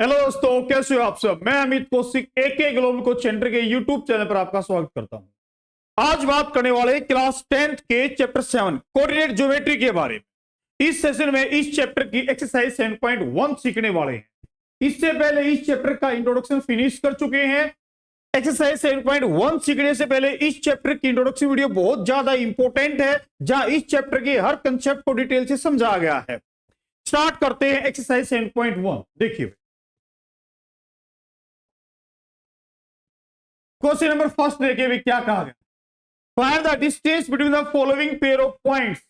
Hello दोस्तों, कैसे हो आप सब। मैं अमित कौशिक एके ग्लोबल कोच सेंटर के यूट्यूब चैनल पर आपका स्वागत करता हूं। आज बात करने वाले क्लास 10th के चैप्टर 7 कोऑर्डिनेट ज्योमेट्री के बारे में। इस सेशन में इस चैप्टर की एक्सरसाइज 7.1 सीखने वाले हैं। इससे पहले इस चैप्टर का इंट्रोडक्शन फिनिश कर चुके हैं। एक्सरसाइज 7.1 सीखने से पहले इस चैप्टर की इंट्रोडक्शन वीडियो बहुत ज्यादा इंपॉर्टेंट है, जहां इस चैप्टर के हर कंसेप्ट को डिटेल से समझाया गया है। स्टार्ट करते हैं एक्सरसाइज 7.1। देखिए क्वेश्चन नंबर फर्स्ट देखिए भी क्या कहा गया। Find the distance between the following pair of points.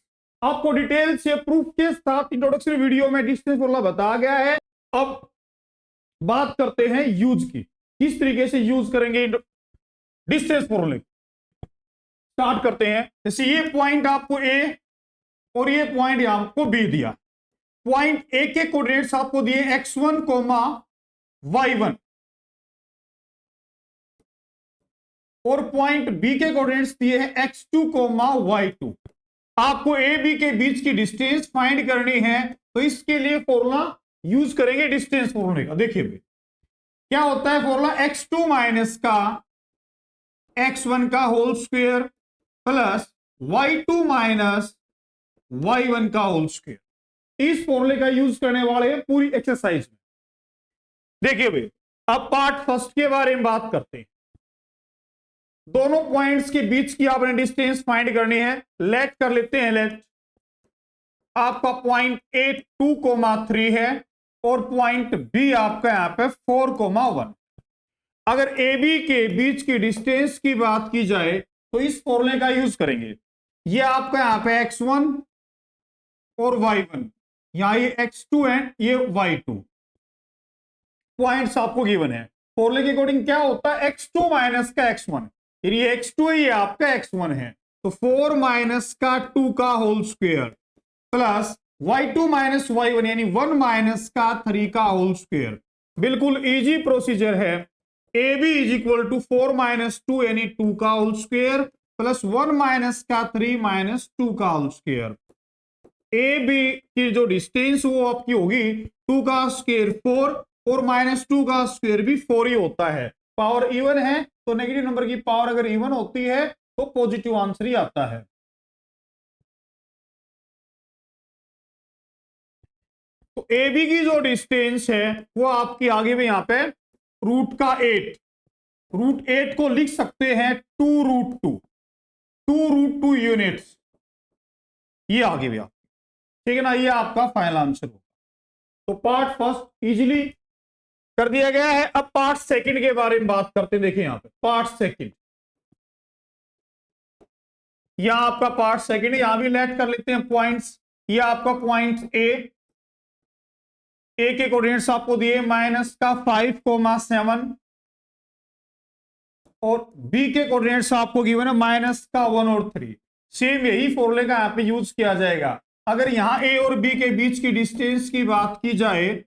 आपको डिटेल से प्रूफ के साथ इंट्रोडक्शन वीडियो में डिस्टेंस फॉर्मूला बताया गया है। अब बात करते हैं यूज की, किस तरीके से यूज करेंगे डिस्टेंस फॉर्मूले। स्टार्ट करते हैं। जैसे ये पॉइंट आपको ए और ये पॉइंट आपको बी दिया। पॉइंट ए के कोऑर्डिनेट्स आपको दिए x1, y1 और पॉइंट बी के कोऑर्डिनेट्स दिए हैं x2, y2। आपको ए बी के बीच की डिस्टेंस फाइंड करनी है, तो इसके लिए फॉर्मूला यूज करेंगे डिस्टेंस फॉर्मूले का। देखिए क्या होता है फॉर्मूला, x2 माइनस का x1 का whole square plus y2 minus y1 का होल स्क्वायर। इस फॉर्मूले का यूज करने वाले हैं पूरी एक्सरसाइज में। देखिए भाई, अब पार्ट फर्स्ट के बारे में बात करते हैं। दोनों पॉइंट्स के बीच की आपने डिस्टेंस फाइंड करनी है। लेट कर लेते हैं। लेट आपका पॉइंट ए 2,3 है और पॉइंट बी आपका यहां पे 4,1। अगर ए बी के बीच की डिस्टेंस की बात की जाए तो इस फॉर्मूले का यूज करेंगे। ये आपका यहां पे x1 और y1, यहां ये x2 है, ये y2 पॉइंट्स आपको गिवन है। फॉर्मूले के अकॉर्डिंग क्या होता है, x2 माइनस का x1, ये x2 है, ये आपका x1 है, तो 4 माइनस का 2 का whole square plus y2 minus y1 यानी 1 माइनस का 3 का होल स्क्वायर। बिल्कुल इजी प्रोसीजर है। A B is equal to 4 minus 2 यानी 2 का होल स्क्वायर प्लस 1 माइनस का 3 माइनस 2 का होल स्क्वायर। ए बी की जो डिस्टेंस वो आपकी होगी 2 का स्क्वायर 4 और माइनस 2 का स्क्वायर भी 4 ही होता है। पावर इवन है तो नेगेटिव नंबर की पावर अगर इवन होती है तो पॉजिटिव आंसर ही आता है। तो ए बी की जो डिस्टेंस है वो आपकी आगे में यहां पे √8, √8 को लिख सकते हैं 2√2 यूनिट्स। ये आगे भी आप, ठीक है ना, ये आपका फाइनल आंसर होगा। तो पार्ट फर्स्ट इजीली कर दिया गया है। अब पार्ट सेकंड के बारे में बात करते हैं। देखिए यहां पे पार्ट सेकंड, यहां आपका पार्ट सेकंड है, यहां भी लेट कर लेते हैं पॉइंट्स। ये आपका पॉइंट ए के कोऑर्डिनेट्स आपको दिए माइनस का 5,7 और बी के कोऑर्डिनेट्स आपको गिवन है माइनस का 1 और 3। सेम यही फॉर्मूले का यहां पे यूज किया जाएगा। अगर यहां ए और बी के बीच की डिस्टेंस की बात की जाए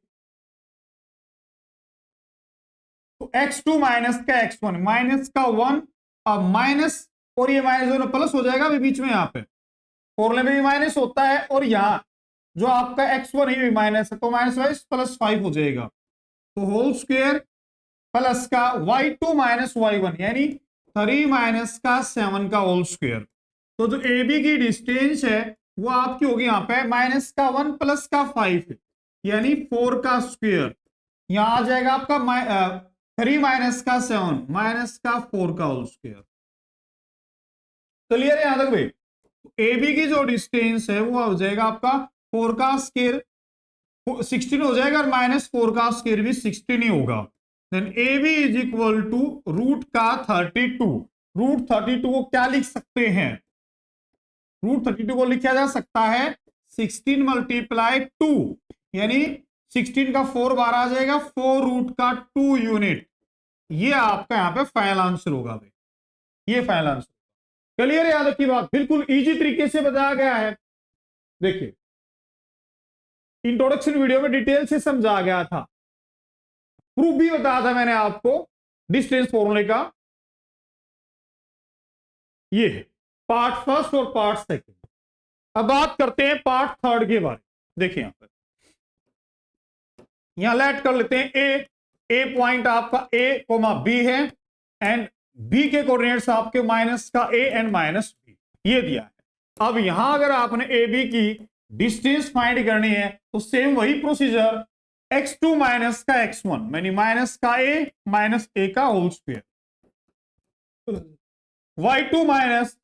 तो x2 माइनस का x1 माइनस का 1 अब माइनस और ये माइनस दोनों प्लस हो जाएगा भी बीच में। यहां पे फॉर्मूले में भी माइनस होता है और यहां जो आपका x1 है भी माइनस है तो माइनस वाइस प्लस 5 हो जाएगा। तो होल स्क्वायर प्लस का y2 माइनस y1 यानी 3 माइनस का 7 का होल स्क्वायर। तो जो ए बी की डिस्टेंस है वो आपकी होगी यहाँ पे माइनस का 1 प्लस का 5 यानी 4 का स्क्वायर। यहां आ जाएगा आपका 3 माइनस का 7 माइनस का 4 का होल स्क्वायर। क्लियर है यहां तक भाई। ए बी की जो डिस्टेंस है वो हो जाएगा आपका 4 का स्क्वायर 16 हो जाएगा और माइनस 4 का स्क्वायर भी 16 ही होगा। Then A B is equal to root का 32। √32 को क्या लिख सकते हैं, √32 को लिखा जा सकता है 16 मल्टीप्लाई 2 यानी 16 का 4 बार आ जाएगा 4 रूट का 2 यूनिट। ये आपका यहां पे फाइनल आंसर होगा भाई, ये फाइनल आंसर। क्लियर है, याद रखिए बात, बिल्कुल इजी तरीके से बताया गया है। देखिए इंट्रोडक्शन वीडियो में डिटेल से समझा गया था, प्रूफ भी बताया था मैंने आपको डिस्टेंस फॉर्मूले का। ये है पार्ट फर्स्ट और पार्ट सेकंड। अब बात करते हैं पार्ट थर्ड के बारे में। देखिए यहां पर यहां लेट कर लेते हैं ए पॉइंट आपका ए कोमा बी है एंड बी के कोऑर्डिनेट्स आपके माइनस का ए एंड माइनस बी, ये दिया है। अब यहां अगर आपने ए बी की डिस्टेंस फाइंड करनी है तो सेम वही प्रोसीजर, x2 माइनस का x1 यानी माइनस का ए का whole square, y2 minus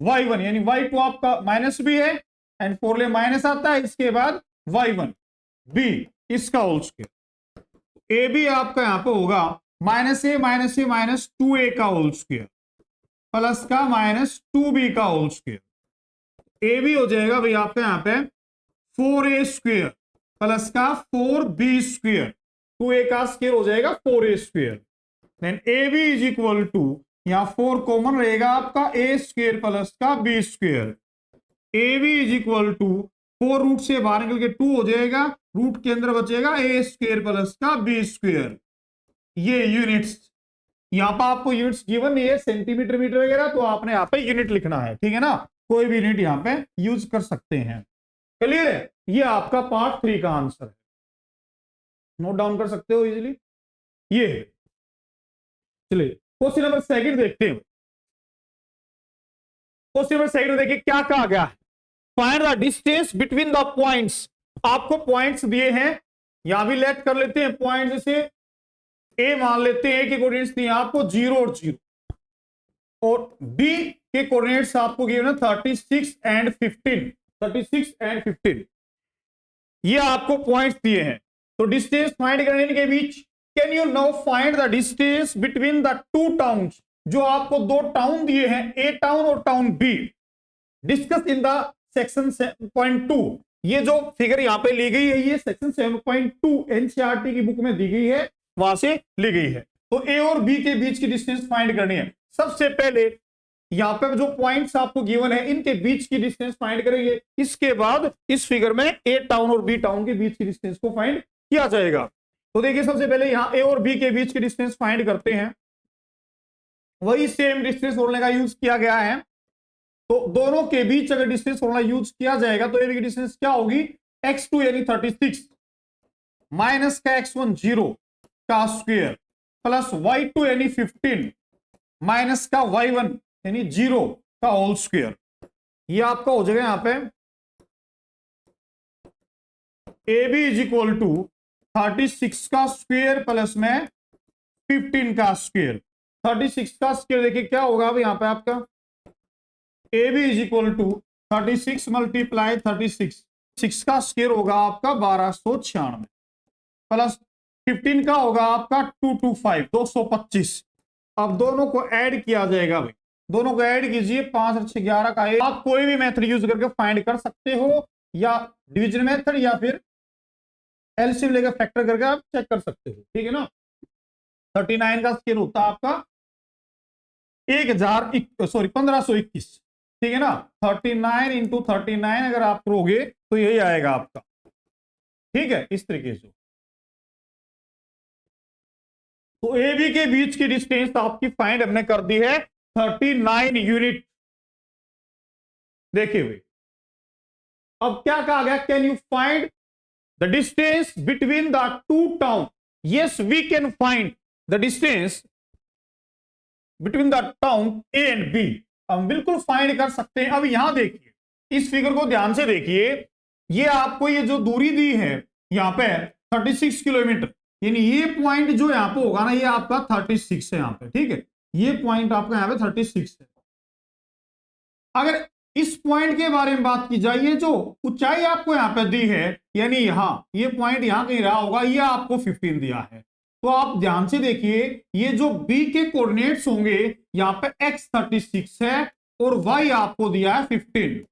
y1 यानी y2 आपका माइनस भी है एंड फोर ले माइनस आता है, इसके बाद y1 b इसका होल स्क्वायर। ए बी आपका यहां पे होगा माइनस ए माइनस 2a का होल स्क्वायर प्लस का माइनस 2b का होल स्क्वायर। ए बी हो जाएगा भाई आपका यहां पे 4a स्क्वायर प्लस का 4b स्क्वायर, 2a का स्क्वायर हो जाएगा 4a square. Then A B is equal to, यहां 4 कॉमन रहेगा आपका a स्क्वायर प्लस का b square. A B is equal to 4 root से बाहर निकल के 2 हो जाएगा, रूट के अंदर बचेगा a स्क्वायर प्लस का b स्क्वायर। ये यूनिट्स, यहां पर आपको यूनिट्स गिवन नहीं है सेंटीमीटर मीटर वगैरह, तो आपने यहाँ पे यूनिट लिखना है, ठीक है ना, कोई भी यूनिट यहाँ पे यूज कर सकते हैं। क्लियर है? ये आपका पार्ट 3 का आंसर है, नोट डाउन कर सकते हो इजीली। ये चलिए क्वेश्चन नंबर 2 देखते हैं। क्वेश्चन नंबर 2 देखिए क्या कहा गया है, find the distance between the points. आपको पॉइंट्स दिए हैं, यहां भी लेट कर लेते हैं पॉइंट, जैसे ए मान लेते हैं कि कोऑर्डिनेट्स दिए आपको 0 और 0 और बी के कोऑर्डिनेट्स आपको गिवन है 36 एंड 15, 36 एंड 15, ये आपको पॉइंट्स दिए हैं। तो डिस्टेंस फाइंड करने के बीच, can you now find the distance between the two towns. जो आपको दो टाउन दिए हैं, ए टाउन और town B, discuss in the section 7.2। ये जो फिगर यहां पे ली गई है ये सेक्शन 7.2 एनसीईआरटी की बुक में दी गई है, वहां से ली गई है। तो ए और बी के बीच की डिस्टेंस फाइंड करनी है। सबसे पहले यहां पे जो पॉइंट्स आपको गिवन है इनके बीच की डिस्टेंस फाइंड करेंगे, इसके बाद इस फिगर में ए टाउन और बी टाउन के बीच की डिस्टेंस को फाइंड किया जाएगा। तो देखिए सबसे पहले यहां ए और बी के बीच की डिस्टेंस फाइंड करते हैं, वही सेम डिस्टेंस फॉर्मूले का यूज किया गया है। तो दोनों के बीच अगर डिस्टेंस फॉर्मूला यूज किया जाएगा तो ए बी की डिस्टेंस क्या होगी, x2 यानी 36 माइनस का x1 0 का स्क्वायर प्लस y2 यानी 15 माइनस का y1 यानी 0 का होल स्क्वायर। ये आपका हो जाएगा यहां पे A B is equal to 36 का स्क्वायर प्लस में 15 का स्क्वायर। 36 का स्क्वायर देखिए क्या होगा अब यहां पे आपका A B is equal to 36 multiply 36, 6 का स्क्वायर होगा आपका 1296 प्लस 15 का होगा आपका 225 225। अब दोनों को ऐड किया जाएगा भाई, दोनों को ऐड कीजिए 5 और 6 11 का। आप कोई भी मेथड यूज करके फाइंड कर सकते हो, या डिवीजन मेथड या फिर एलसीएम लेकर फैक्टर करके आप चेक कर सकते हो, ठीक है ना। 39 का स्क्वायर होता है आपका 1521, ठीक है ना। 39 इंटू 39 अगर आप करोगे तो यही आएगा आपका, ठीक है, इस तरीके से। तो ए बी के बीच की डिस्टेंस आपकी फाइंड हमने कर दी है 39 यूनिट। देखिए भाई अब क्या कहा गया, can you find the distance between the two town. Yes we can find the distance between the town A and B, हम बिल्कुल फाइंड कर सकते हैं। अब यहां देखिए इस फिगर को ध्यान से देखिए, ये आपको ये जो दूरी दी है यहां पे 36 किलोमीटर, यानी ये पॉइंट जो यहां पे होगा ना ये आपका 36 है यहां पे, ठीक है, ये पॉइंट आपका यहां पे 36 है। अगर इस पॉइंट के बारे में बात की जाए, ये जो ऊंचाई आपको यहां पे दी है, यानी यहां ये पॉइंट यहां कहीं रहा होगा, ये आपको 15 दिया है। तो आप ध्यान से देखिए ये जो बी के कोऑर्डिनेट्स होंगे यहां पे x 36 है और y आपको दिया है 15,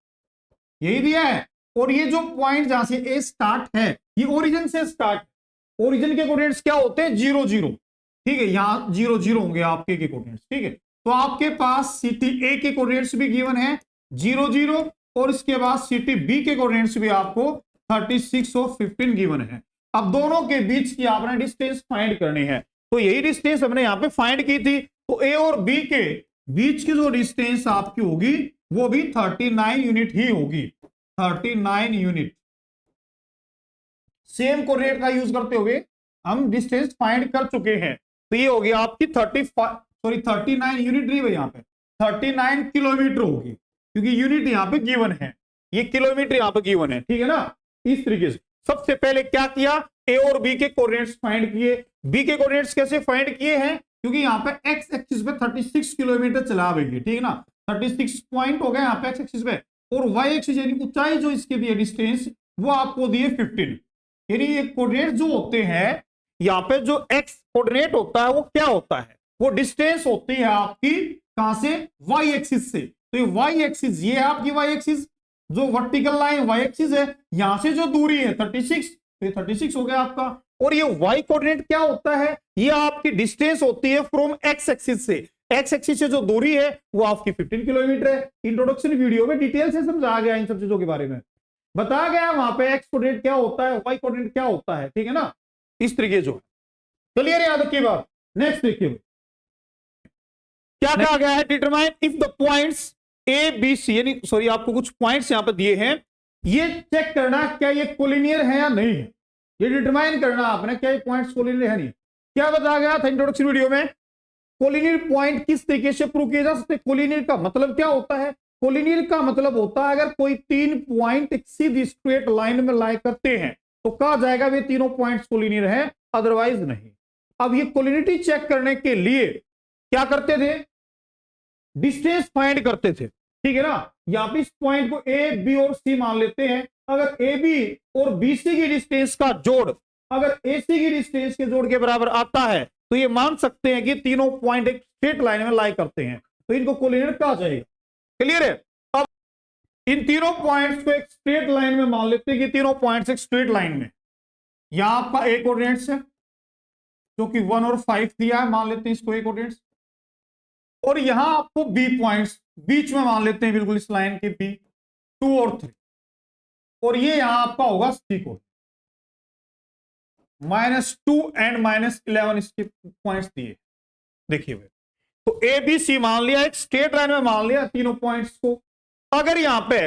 यही दिया है। और ये जो पॉइंट जहां से ए स्टार्ट है ये ओरिजिन से स्टार्ट, ओरिजिन के कोऑर्डिनेट्स क्या होते हैं 0 0, ठीक है, यहां 0 0 होंगे आपके के कोऑर्डिनेट्स, ठीक है। तो आपके पास सिटी ए के कोऑर्डिनेट्स भी गिवन है 0 0 और इसके बाद सिटी बी के कोऑर्डिनेट्स भी आपको 36 और 15 गिवन है। अब दोनों के बीच की आपने डिस्टेंस फाइंड करनी है, तो यही डिस्टेंस हमने यहां पे फाइंड की थी। तो ए और बी के बीच की जो डिस्टेंस आपकी होगी वो भी 39 यूनिट ही होगी, 39 यूनिट। सेम कोऑर्डिनेट का यूज करते हुए हम डिस्टेंस फाइंड कर चुके हैं। तो ये हो गया आपकी 39 यूनिट नहीं भाई, यहाँ पे 39 किलोमीटर होगी, क्योंकि यूनिट यहाँ पे गिवन है, ये किलोमीटर यहाँ पे गिवन है, ठीक है ना। इस तरीके से सबसे पहले क्या किया, ए और बी के कोऑर्डिनेट्स फाइंड किए। बी के कोऑर्डिनेट्स कैसे फाइंड किए हैं, क्योंकि यहाँ पे एक्स एक्सिस पे 36 किलोमीटर चला गई, ठीक है ना, 36 पॉइंट हो गए यहाँ पे एक्स एक्सिस पे, और वाई एक्सिस यानी ऊंचाई जो इसके दिए डिस्टेंस वो आपको दिए 15। यानी ये कोऑर्डिनेट जो होते हैं, यहाँ पे जो एक्स कोऑर्डिनेट होता है वो क्या होता है, वो डिस्टेंस होती है आपकी कहां से, वाई एक्सिस से। तो ये वाई एक्सिस, ये है आपकी वाई एक्सिस, जो वर्टिकल लाइन वाई एक्सिस है, यहां से जो दूरी है 36, तो 36 हो गया आपका। और ये वाई कोऑर्डिनेट क्या होता है, ये आपकी डिस्टेंस होती है फ्रॉम एक्स एक्सिस से। एक्स एक्सिस से जो दूरी है वो आपकी 15 किलोमीटर है। इंट्रोडक्शन वीडियो में डिटेल से समझा गया इन सब चीजों के बारे में, बताया गया वहां पे एक्स कोऑर्डिनेट क्या होता है, वाई कोऑर्डिनेट क्या होता है, ठीक है ना। इस तरीके जो क्लियर याद रखिए बात। नेक्स्ट देखिए क्या कहा गया है, determine if the points A B C, यानी सॉरी आपको कुछ पॉइंट्स यहां पर दिए हैं, ये चेक करना क्या ये कोलिनियर है या नहीं है, ये डिटरमाइन करना आपने क्या ये पॉइंट्स कोलिनियर है नहीं। क्या बताया गया था इंट्रोडक्शन वीडियो में, कोलिनियर पॉइंट किस तरीके से प्रूव किए जा सकते, कोलिनियर का मतलब क्या होता है, कोलिनियर का मतलब होता है अगर कोई 3 पॉइंट एक सीधी स्ट्रेट लाइन में लाई करते हैं तो कहा जाएगा वे तीनों पॉइंट्स कोलिनियर है, अदरवाइज नहीं। अब ये कोलिनिटी चेक करने के लिए क्या करते थे, डिस्टेंस फाइंड करते थे, ठीक है ना। यहां पे इस पॉइंट को ए बी और सी मान लेते हैं, अगर ए बी और बी सी की डिस्टेंस का जोड़ अगर ए सी की डिस्टेंस के जोड़ के बराबर आता है तो ये मान सकते हैं कि तीनों पॉइंट एक स्ट्रेट लाइन में लाई करते हैं, तो इनको कोलिनियर कहा जाएगा। क्लियर है। अब इन तीनों पॉइंट्स को एक स्ट्रेट लाइन में मान लेते हैं कि तीनों पॉइंट्स एक स्ट्रेट लाइन में, यहां आपका ए कोऑर्डिनेट्स है जो कि 1 और 5 दिया है, मान लेते हैं इसको ए कोऑर्डिनेट्स, और यहां आपको बी पॉइंट्स बीच में मान लेते हैं बिल्कुल इस लाइन के बी 2 और 3, और ये यहां आपका होगा सी को -2 एंड -11 इसके पॉइंट्स दिए। देखिए तो ए बी सी मान लिया, एक स्ट्रेट लाइन में मान लिया तीनों पॉइंट्स को। अगर यहां पे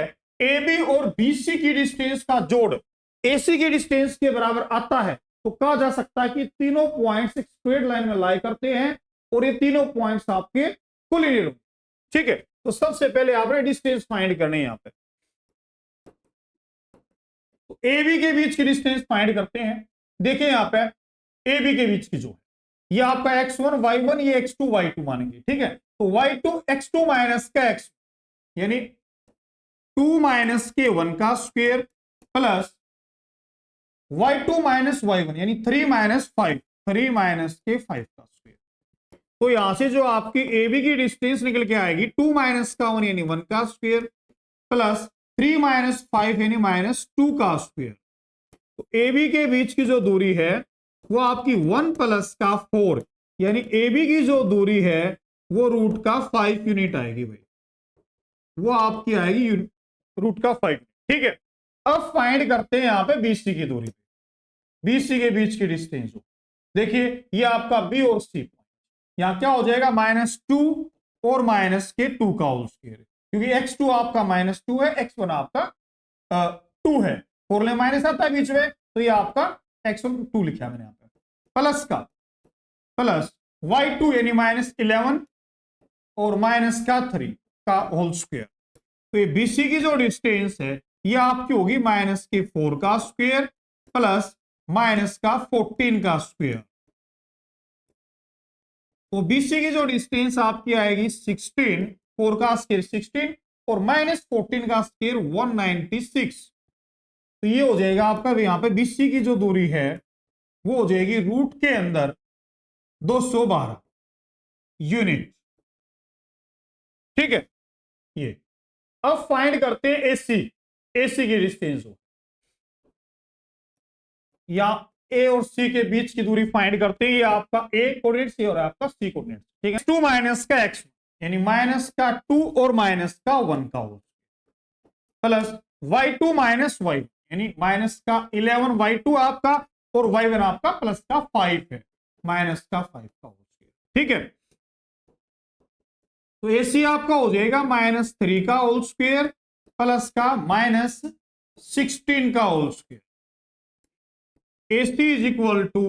ए बी और बी सी की डिस्टेंस का जोड़ ए सी की डिस्टेंस के बराबर आता है तो कहा जा सकता है कि तीनों पॉइंट्स एक स्ट्रेट लाइन में लाई करते हैं और ये तीनों पॉइंट्स आपके कोलिनियर, ठीक है। तो सबसे पहले आपने डिस्टेंस फाइंड करनी है यहां पे, तो ए बी के बीच की डिस्टेंस फाइंड करते हैं। देखिए यहां पे ए बी के बीच की जो है ये आपका x1 y1 ये x2 y2 मानेंगे, ठीक है। तो y2 x2 माइनस का x यानी 2 माइनस के 1 का square plus y2 minus y1 यानी 3 माइनस 5 3 माइनस के 5 का स्क्वायर। तो यहां से जो आपकी ए बी की डिस्टेंस निकल के आएगी 2 माइनस का 1 यानी 1 का स्क्वायर प्लस 3 माइनस 5 यानी -2 का स्क्वायर। तो ए बी के बीच की जो दूरी है वो आपकी 1 प्लस का 4 यानी ए बी की जो दूरी है वो रूट का 5 यूनिट आएगी भाई, वो आपकी आएगी रूट का 5, ठीक है। अब फाइंड करते हैं यहां पे बीसी की दूरी, बीसी के बीच की डिस्टेंस। देखिए ये आपका बी और सी, यहां क्या हो जाएगा -2 और -2 का होल स्क्वायर, क्योंकि x2 आपका -2 है, x1 आपका 2 है, 4 ले माइनस आता है बीच में, तो ये आपका x1 2 लिखा मैंने यहां पे, प्लस का प्लस y2 यानी -11 और -3 का होल स्क्वायर। तो ये बीसी की जो डिस्टेंस है ये आपकी होगी -4 का स्क्वायर प्लस -14 का स्क्वायर। तो बीसी की जो डिस्टेंस आपकी आएगी 16, 4 का स्क्वायर 16 और -14 का स्क्वायर 196। तो ये हो जाएगा आपका यहां पे बीसी की जो दूरी है वो हो जाएगी रूट के अंदर 212 यूनिट, ठीक है। ये अब फाइंड करते हैं एसी, एसी की डिस्टेंस हो या ए और सी के बीच की दूरी फाइंड करते हैं, ये आपका ए कोऑर्डिनेट और आपका सी कोऑर्डिनेट, ठीक है। 2 माइनस का x यानी -2 और -1 का हो प्लस y2 -y यानी -11 y2 आपका और y1 आपका +5 है, -5 का हो, ठीक है। तो AC आपका हो जाएगा -3 का होल स्क्वायर प्लस का -16 का whole square. AC is equal to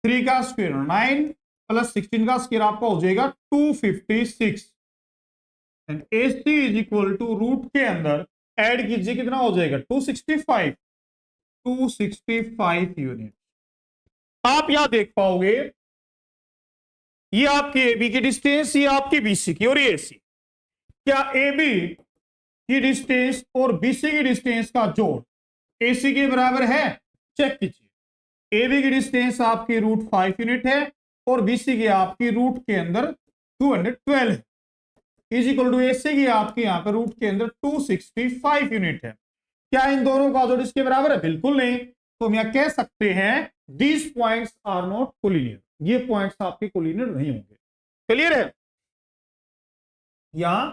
3 का स्क्वायर 9 प्लस 16 का स्क्वायर आपका हो जाएगा 256 and AC is equal to root के अंदर ऐड कीजिए कितना हो जाएगा 265 यूनिट। आप यहां देख पाओगे ये आपकी AB की डिस्टेंस, ये आपकी BC की और ये AC। क्या AB की डिस्टेंस और BC की डिस्टेंस का जोड़ AC के बराबर है? चेक कीजिए। AB की डिस्टेंस आपकी √5 यूनिट है और BC की आपकी रूट के अंदर 212 है, इज इक्वल टू AC की आपकी यहां पर रूट के अंदर 265 यूनिट है। क्या इन दोनों का जोड़ इसके बराबर है? बिल्कुल नहीं। तो हम यहां कह सकते हैं these points are not collinear, ये पॉइंट्स आपके कोलिनियर नहीं होंगे। क्लियर है? यहां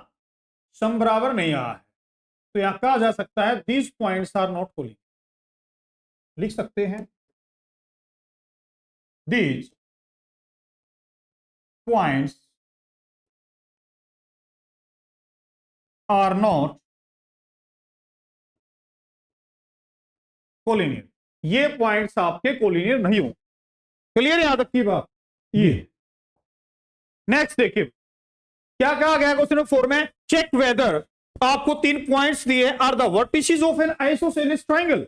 सम बराबर नहीं आ है, तो यहां कहा जा सकता है these points are not collinear. लिख सकते हैं these points are not collinear, ये पॉइंट्स आपके कोलिनियर नहीं होंगे। क्लियर है यहां तक की बात? ये नेक्स्ट देखिए क्या कहा गया क्वेश्चन नंबर 4 में, चेक वेदर, आपको 3 पॉइंट्स दिए are the vertices of an isosceles triangle.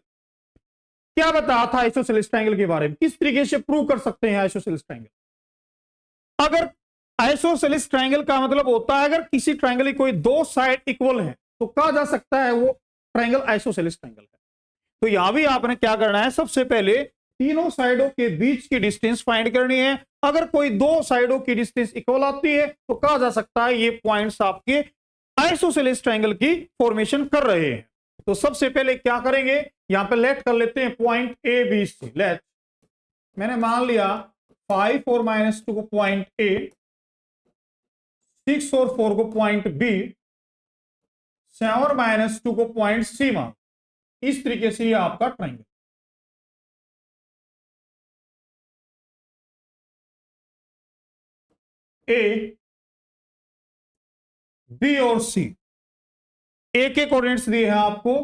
क्या बताया था आइसोसेलेस ट्रायंगल के बारे में, किस तरीके से प्रूव कर सकते हैं आइसोसेलेस ट्रायंगल? अगर आइसोसेलेस ट्रायंगल का मतलब होता है अगर किसी ट्रायंगल की कोई 2 साइड इक्वल है तो कहा जा सकता है वो ट्रायंगल आइसोसेलेस ट्रायंगल है। तो यहां भी आपने क्या करना है, सबसे पहले तीनों साइडों के बीच की डिस्टेंस फाइंड करनी है। अगर कोई 2 साइडों की डिस्टेंस इक्वल आती है तो कहा जा सकता है ये पॉइंट्स आपके आइसोसेलेस ट्रायंगल की फॉर्मेशन कर रहे हैं। तो सबसे पहले क्या करेंगे, यहां पे लेट कर लेते हैं point A B C. Let मैंने मान लिया 5 और -2 को पॉइंट ए, 6 और 4 को पॉइंट बी, 7 और -2 को पॉइंट सी मान। इस तरीके से ये आपका ट्रायंगल ए बी और सी, ए के कोऑर्डिनेट्स दिए हैं आपको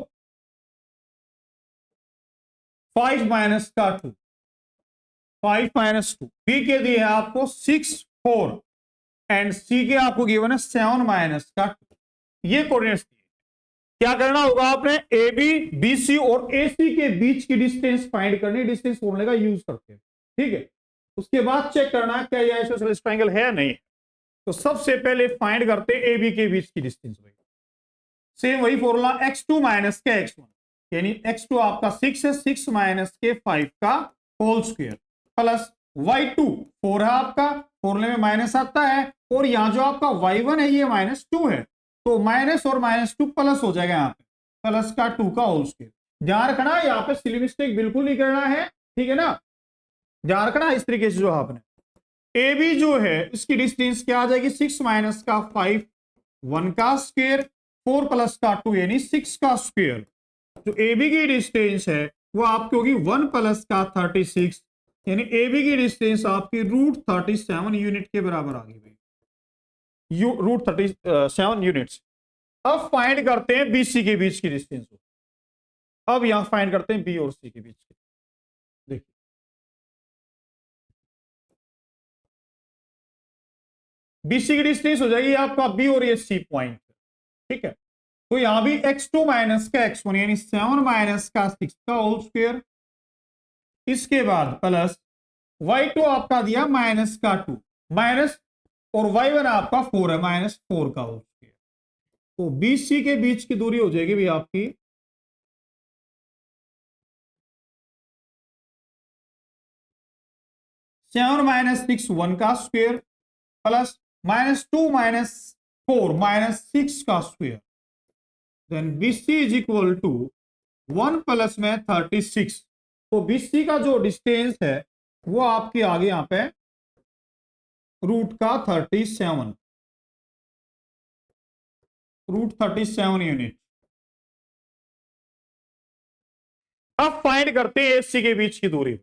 5 - 2, 5 - 2, बी के दिए हैं आपको 6 4 एंड सी के आपको गिवन है 7 -2। ये कोऑर्डिनेट्स दिए। क्या करना होगा आपने, ए बी बी सी और ए सी के बीच की डिस्टेंस फाइंड करनी, डिस्टेंस फॉर्मूले का यूज करके, ठीक है। उसके बाद चेक करना है क्या ये आइसोसेलेस ट्रायंगल है या नहीं। तो सबसे पहले फाइंड करते हैं ए बी के बीच की डिस्टेंस। सेम वही फॉर्मूला x2 - के x1, यानी x2 आपका 6 है, 6 - के 5 का होल स्क्वायर प्लस y2 4 है आपका, फॉर्मूले में माइनस आता है, और यहां जो आपका y1 है ये -2 है, तो माइनस और -2 प्लस हो जाएगा, यहाँ पे प्लस का 2 का होल स्क्वायर। ध्यान रखना यहाँ पे सिली मिस्टेक बिल्कुल नहीं करना है, ठीक है ना। ध्यान रखना इस तरीके से जो आपने ए बी जो है इसकी डिस्टेंस क्या आ जाएगी, 6 - का 5 1 का स्क्वायर 4 प्लस का 2 यानी 6 का स्क्वायर। जो ए बी की डिस्टेंस है वो आपकी होगी 1 प्लस का 36, यानी ए बी की डिस्टेंस आपकी √37 यूनिट के बराबर आ गई भाई, √37 यूनिट्स। अब फाइंड करते हैं बी सी के बीच की डिस्टेंस। अब यहां फाइंड करते हैं बी और सी के बीच की। देखिए बी सी की डिस्टेंस हो जाएगी आपका बी और ये सी पॉइंट, ठीक है। तो यहां भी x2 - का x1 यानी 7 - का 6 का होल स्क्वायर, इसके बाद प्लस y2 आपका दिया माइनस का 2 माइनस, और y1 आपका 4 है -4 का होल स्क्वायर। तो BC के बीच की दूरी हो जाएगी भी आपकी 7 - 6 1 का स्क्वायर प्लस -2 - 4 -6 का square, then BC is equal to 1 plus में 36। तो BC का जो डिस्टेंस है वो आपकी आगे यहां पे रूट का 37 यूनिट। अब फाइंड करते हैं AC के बीच की दूरी।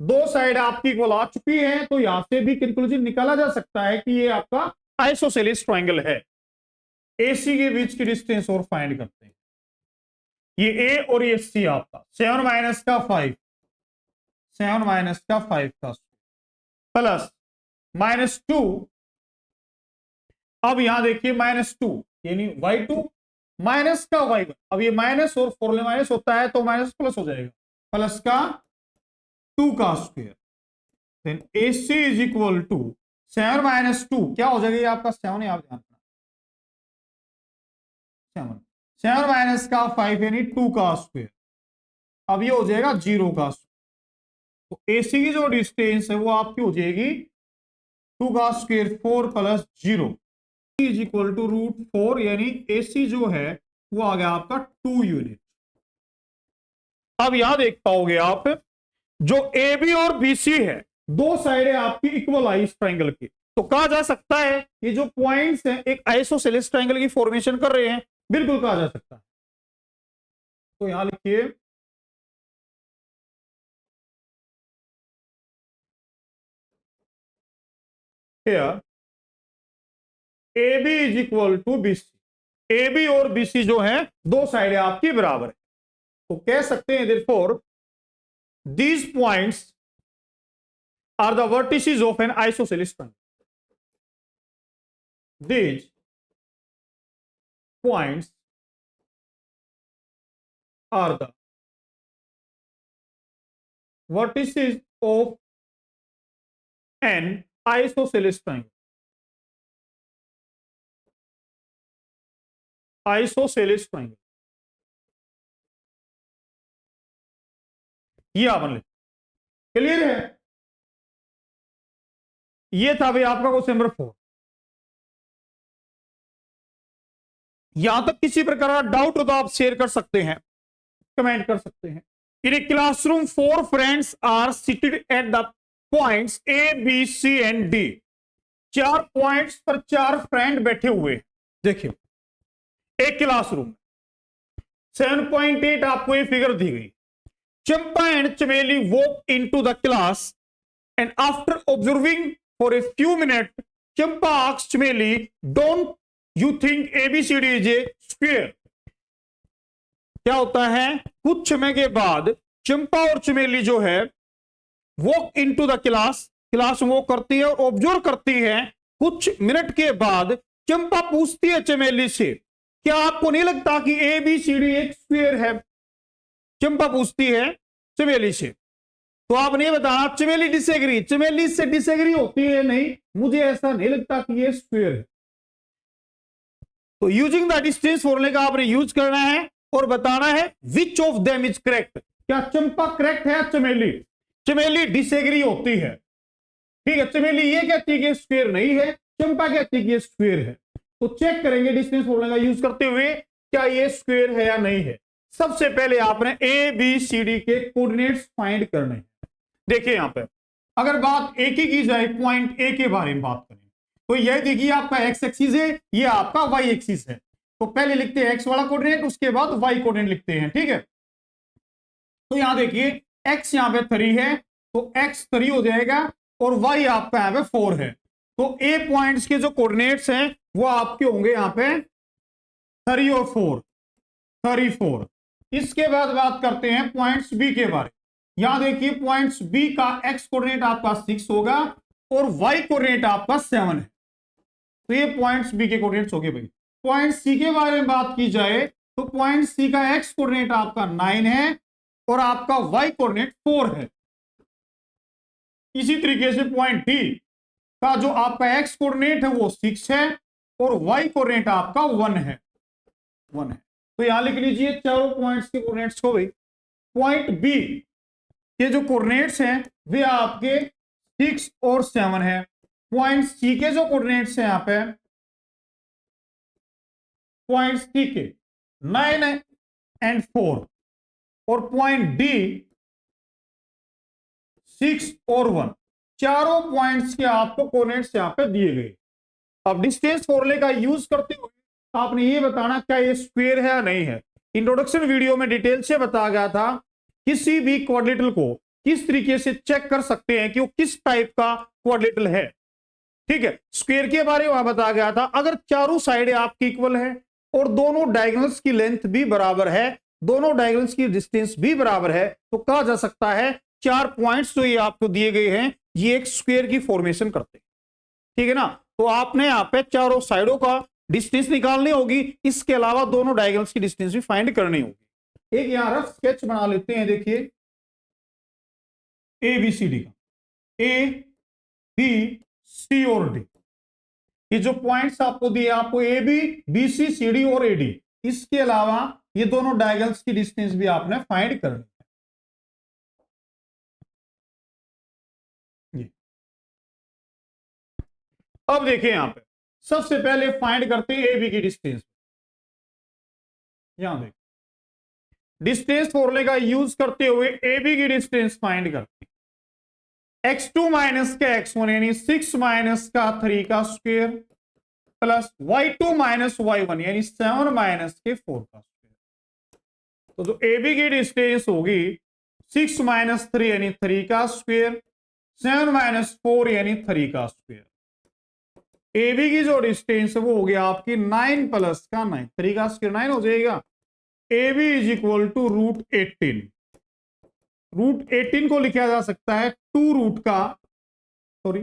2 साइड आपकी इक्वल आ चुकी है, तो यहां से भी कंक्लूजन निकाला जा सकता है कि ये आपका आइसोसेलेस ट्रायंगल है। AC के बीच की डिस्टेंस और फाइंड करते हैं। ये ए और ये सी आपका 7 माइनस का 5, 7 माइनस का 5 का प्लस -2। अब यहां देखिए -2 यानी y2 माइनस का y1। अब ये माइनस और 4 माइनस होता है तो माइनस प्लस हो जाएगा, प्लस का 2 का square. Then AC is equal to 7 minus 2 क्या हो जाएगा, ये आपका 7 है, आप ध्यान रखना 7 माइनस का 5 यानी 2 का स्क्वायर। अब ये हो जाएगा 0 का स्क्वायर। तो AC की जो डिस्टेंस है वो आपकी हो जाएगी 2 का square 4 plus 0 is equal to √4 यानी AC जो है वो आ गया आपका 2 यूनिट। अब यहां देख पाओगे आप जो AB और BC है दो साइडें आपकी इक्वल आई इस ट्रायंगल की, तो कहा जा सकता है ये जो पॉइंट्स हैं एक आइसोसेलेस ट्रायंगल की फॉर्मेशन कर रहे हैं, बिल्कुल कहा जा सकता है। तो यहां लिखिए here AB is equal to BC। AB और BC जो है दो साइडें आपकी बराबर है, तो कह सकते हैं therefore these points are the vertices of an isosceles triangle. These points are the vertices of an isosceles triangle. Isosceles triangle. ये आपन ले, क्लियर है। ये था भाई आपका क्वेश्चन नंबर 4। यहां तक किसी प्रकार का डाउट हो तो आप शेयर कर सकते हैं, कमेंट कर सकते हैं। In a classroom 4 friends are seated at the points A, B, C and D। 4 points पर 4 फ्रेंड बैठे हुए। देखिए एक क्लासरूम 7.8 आपको ये फिगर दी गई। Champa and Chameli walk into the class and after observing for a few minute Champa asked Chameli, don't you think ABCD is a square. क्या होता है, कुछ समय के बाद चंपा और चमेली जो है walk into the class, class walk करती है और ऑब्जर्व करती है। कुछ मिनट के बाद चंपा पूछती है चमेली से, क्या आपको नहीं लगता कि ABCD एक स्क्वायर है। चंपा पूछती है चमेली से, तो आपने ये बताया चमेली डिसएग्री, चमेली से डिसएग्री होती है, नहीं मुझे ऐसा नहीं लगता कि ये स्क्वायर है। तो यूजिंग द डिस्टेंस फॉर्मूले का आपने यूज करना है और बताना है which of them is correct. क्या चंपा करेक्ट है, चमेली, चमेली डिसएग्री होती है। ठीक है, चमेली ये कहती है कि स्क्वायर नहीं है, चंपा कहती है कि ये स्क्वायर है। तो चेक करेंगे डिस्टेंस फॉर्मूले का यूज करते हुए क्या ये स्क्वायर है या नहीं है। सबसे पहले आपने ABCD के कोऑर्डिनेट्स फाइंड करने हैं। देखिए यहां पे अगर बात एक ही की जाए पॉइंट A के बारे में बात करें तो यह देखिए आपका x एक्सिस है, ये आपका y एक्सिस है। तो पहले लिखते हैं x वाला कोऑर्डिनेट, उसके बाद y कोऑर्डिनेट लिखते हैं। ठीक है, तो यहां देखिए x यहां पे 3 है तो x 3 हो जाएगा और y आपका यहां पे 4 है। तो A पॉइंट्स के जो कोऑर्डिनेट्स हैं वो आपके होंगे यहां पे 3 और 4, 34। इसके बाद बात करते हैं पॉइंट्स B के बारे में। यहां देखिए पॉइंट्स B का x कोऑर्डिनेट आपका 6 होगा और y कोऑर्डिनेट आपका 7 है। तो ये पॉइंट्स B के कोऑर्डिनेट्स हो गए भाई। पॉइंट C के बारे में बात की जाए तो पॉइंट C का x कोऑर्डिनेट आपका 9 है और आपका y कोऑर्डिनेट 4 है। इसी तरीके से पॉइंट D का जो आपका x कोऑर्डिनेट है वो 6 है और y कोऑर्डिनेट आपका 1 है, 1 है। तो यहां लिख लीजिए चारों पॉइंट्स के कोऑर्डिनेट्स को भाई। पॉइंट B के जो कोऑर्डिनेट्स हैं वे आपके 6 और 7 है। पॉइंट C के जो कोऑर्डिनेट्स हैं यहां पे पॉइंट C के 9 एंड 4 और पॉइंट D 6 और 1, चारों पॉइंट्स के आपको कोऑर्डिनेट्स यहां पे दिए गए। अब डिस्टेंस फॉर्मूले का यूज करते हुए आपने ये बताना क्या ये स्क्वायर है या नहीं है। इंट्रोडक्शन वीडियो में डिटेल से बताया गया था किसी भी क्वाड्रिलेटरल को किस तरीके से चेक कर सकते हैं कि वो किस टाइप का क्वाड्रिलेटरल है। ठीक है, स्क्वायर के बारे में बताया गया था अगर चारों साइडें आपकी इक्वल है और दोनों डायगोनल्स की लेंथ भी बराबर है दोनों डायगोनल्स की डिस्टेंस भी बराबर है, तो कहा जा सकता है 4 पॉइंट्स जो ये आपको दिए गए हैं ये एक स्क्वायर की फॉर्मेशन करते हैं। ठीक है ना, तो आपने यहां पे चारों साइडों का डिस्टेंस निकालनी होगी, इसके अलावा दोनों डायगोनल्स की डिस्टेंस भी फाइंड करनी होगी। एक यहां रफ स्केच बना लेते हैं, देखिए ए बी सी डी का, ए बी सी और डी, ये जो पॉइंट्स आपको दिए, आपको A B B C C D और ए डी, इसके अलावा ये दोनों डायगोनल्स की डिस्टेंस भी आपने फाइंड करनी है। अब देखिए यहां पे सबसे पहले फाइंड करते हैं ए बी की डिस्टेंस। यहां देखिए डिस्टेंस फॉर्मूले का यूज करते हुए ए बी की डिस्टेंस फाइंड करते हैं। x2 माइनस का x1 यानी 6 माइनस का 3 का square plus y2 minus y1 यानी 7 माइनस के 4 का स्क्वायर। तो जो ए बी की डिस्टेंस होगी 6 माइनस 3 यानी 3 का स्क्वायर, 7 माइनस 4 यानी 3 का स्क्वायर। ए बी की जो डिस्टेंस है वो हो गया आपकी 9 प्लस का 9, 3 का स्क्वायर 9 हो जाएगा। A B is equal to √18। √18 को लिखा जा सकता है 2 रूट का, सॉरी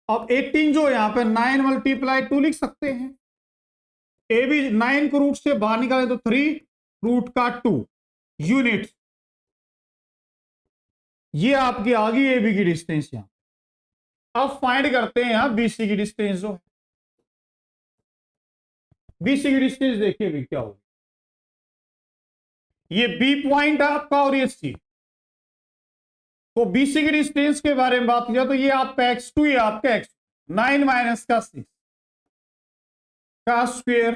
अब 18 जो यहां पे 9 मल्टीप्लाई 2 लिख सकते हैं। ए बी 9 को रूट से बाहर निकाले तो 3 रूट का 2 यूनिट, ये आपकी आ गई ए बी की डिस्टेंस। यहां अब फाइंड करते हैं यहां बीसी की डिस्टेंस। जो बीसी की डिस्टेंस देखिए भी क्या होगी, ये बी पॉइंट आपका और ये सी, तो बीसी की डिस्टेंस के बारे में बात किया तो ये आपका x2, ये आपका x, 9 माइनस का 6 का स्क्वायर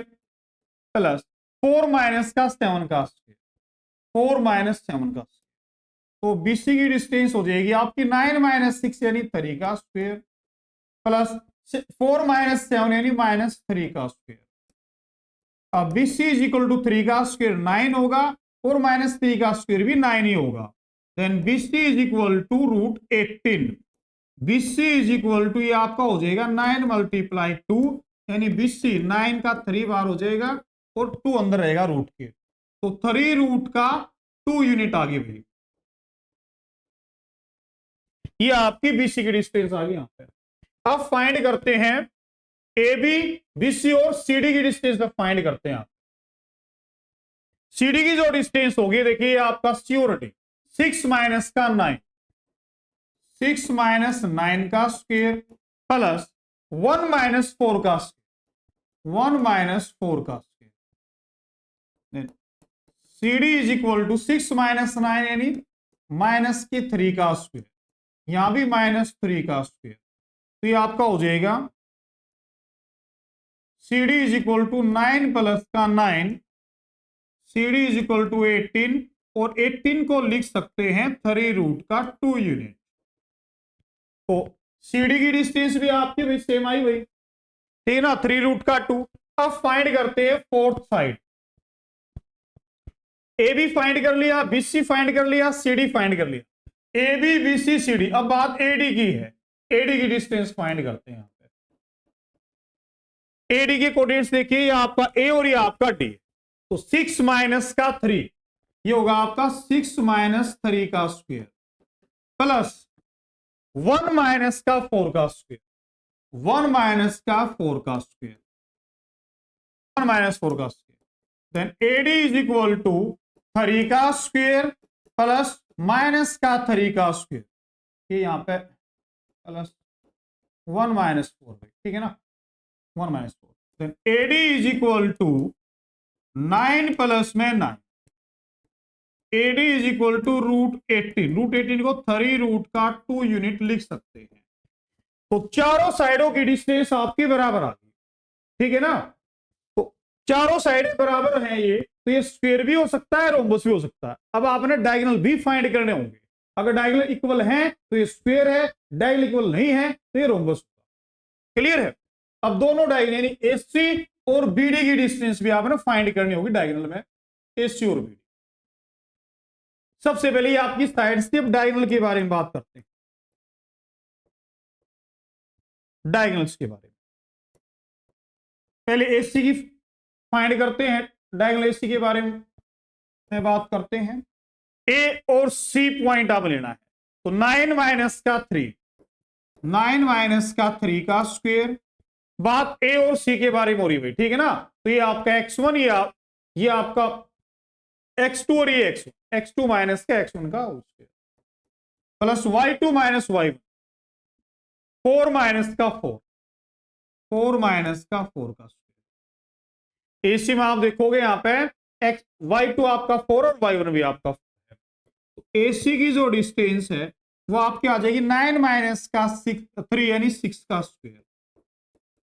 प्लस 4 माइनस का 7 का स्क्वायर, 4 माइनस 7 का स्क्वायर, तो बीसी की डिस्टेंस हो जाएगी आपकी 9 माइनस 6 यानी 3 का स्क्वायर प्लस 4 माइनस 7 यानी माइनस 3 का स्क्वायर। अब बीसी इज इक्वल टू 3 का स्क्वायर 9 होगा और माइनस 3 का स्क्वायर भी 9 ही होगा। Then BC is equal to √18। BC is equal to ये आपका हो जाएगा 9 मल्टीप्लाई 2 यानी BC 9 का 3 बार हो जाएगा और 2 अंदर रहेगा रूट के, तो 3 रूट का 2 यूनिट आगे भाई, ये आपकी BC की डिस्टेंस आ गई यहां पे। अब फाइंड करते हैं AB BC और CD की डिस्टेंस फाइंड करते हैं। CD की जो डिस्टेंस होगी देखिए आपका सियोरिटी 6 माइनस का 9, 6 माइनस 9 का स्क्वायर प्लस 1 माइनस 4 का स्क्वायर, 1 माइनस 4 का square. CD is equal to 6 minus 9 यानी माइनस के 3 का स्क्वायर, यहां भी माइनस 3 का स्क्वायर, तो ये आपका हो जाएगा CD is equal to 9 plus का 9, CD इज इक्वल टू 18 और 18 को लिख सकते हैं 3 रूट का 2 यूनिट। तो CD की डिस्टेंस भी आपकी भाई सेम आई भाई, ठीक है ना, 3 रूट का 2। अब फाइंड करते हैं fourth side. A B find कर लिया, BC फाइंड कर लिया, CD फाइंड कर लिया, ए बी BC CD। अब बात AD की है, AD की डिस्टेंस फाइंड करते हैं। यहां पे AD के कोऑर्डिनेट्स देखिए, ये आपका A और ये आपका D, तो 6 माइनस का 3 ये होगा आपका 6 माइनस 3 का स्क्वायर प्लस 1 माइनस का 4 का स्क्वायर, 1 माइनस का 4 का स्क्वायर, 1 माइनस 4 का square. Then AD is equal to 3 का स्क्वायर प्लस माइनस का 3 का स्क्वायर, ये यहां पे प्लस 1 माइनस 4, ठीक है ना, 1 minus 4। Then AD is equal to 9 plus में 9, AD इज इक्वल टू √18, √18 को 3 रूट का 2 यूनिट लिख सकते हैं। तो चारों साइडों की डिस्टेंस आपकी बराबर आ गई, ठीक है ना, तो चारों साइड बराबर हैं ये, तो ये स्क्वायर भी हो सकता है, रोम्बस भी हो सकता है। अब आपने डायगोनल भी फाइंड करने होंगे, अगर डायगोनल इक्वल है तो ये स्क्वायर है, डायगोनल इक्वल नहीं है तो ये रोम्बस होगा। क्लियर है। अब दोनों डायगोनल यानी AC और BD की डिस्टेंस भी आपने फाइंड करनी होगी डायगोनल में, AC और BD। सबसे पहले आपकी साइड स्टेप डायगोनल के बारे में बात करते हैं, डायगोनल्स के बारे में। पहले AC की फाइंड करते हैं, डायगोनल एसी के बारे में बात करते हैं। ए और सी पॉइंट आप लेना है, तो 9 माइनस का 3, 9 माइनस का 3 का स्क्वायर। बात ए और सी के बारे में हो रही है, ठीक है ना। तो ये आपका x1, ये आपका x2 और ये x2 माइनस का x1 का square plus y2 minus y1, 4 minus का 4, 4 माइनस का 4 का स्क्वायर। एसी में आप देखोगे यहां पे y2 आपका 4 और y1 भी आपका 4 है। तो एसी की जो डिस्टेंस है वो आपकी आ जाएगी 9 माइनस का 3 यानी 6 का स्क्वायर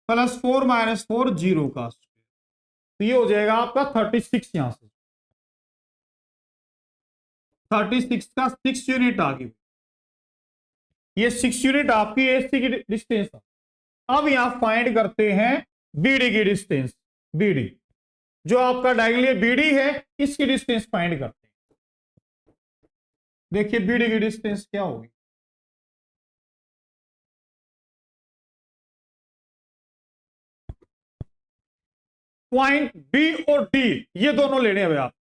प्लस 4 माइनस 4 0 का स्क्वायर। तो ये हो जाएगा आपका 36, यहां से 36 का 6 यूनिट आ गई। ये 6 यूनिट आपकी एसी की डिस्टेंस है। अब यहां फाइंड करते हैं बीडी की डिस्टेंस। बीडी जो आपका डायगोनल बीडी है, इसकी डिस्टेंस फाइंड करते हैं। देखिए बीडी की डिस्टेंस क्या होगी। पॉइंट बी और डी ये दोनों लेने हैं आप।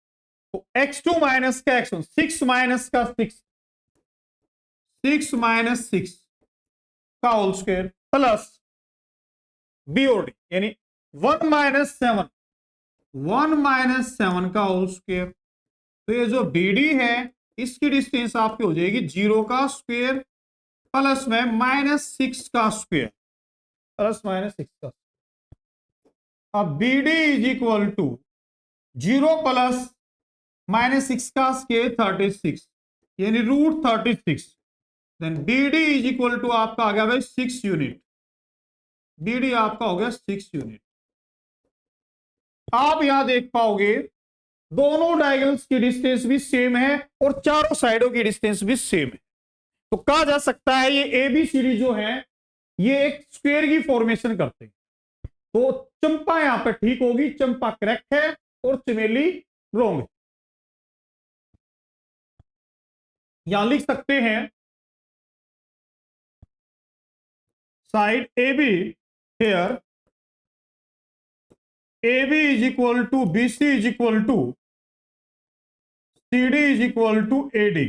तो x2 माइनस का x1, 6 माइनस का 6, 6 माइनस 6 का होल स्क्वायर प्लस बी और डी यानी 1 माइनस 7, 1 माइनस 7 का होल स्क्वायर। तो ये जो बीडी है इसकी डिस्टेंस आपकी हो जाएगी 0 का स्क्वायर प्लस में -6 का स्क्वायर, प्लस -6 का। अब B D is equal to 0 plus -6 का स्क्वायर 36 यानी √36। Then B D is equal to आपका आ गया भाई 6 यूनिट। बी डी आपका हो गया 6 यूनिट। आप यहां देख पाओगे दोनों डायगोनल्स की डिस्टेंस भी सेम है और चारों साइडों की डिस्टेंस भी सेम है। तो कहा जा सकता है ये एबीसीडी जो है ये एक स्क्वायर की फॉर्मेशन करते हैं। तो चंपा यहां पर ठीक होगी, चंपा करेक्ट है और चमेली रॉन्ग है। यहां लिख सकते हैं side A B here A B is equal to B C is equal to C D is equal to A D.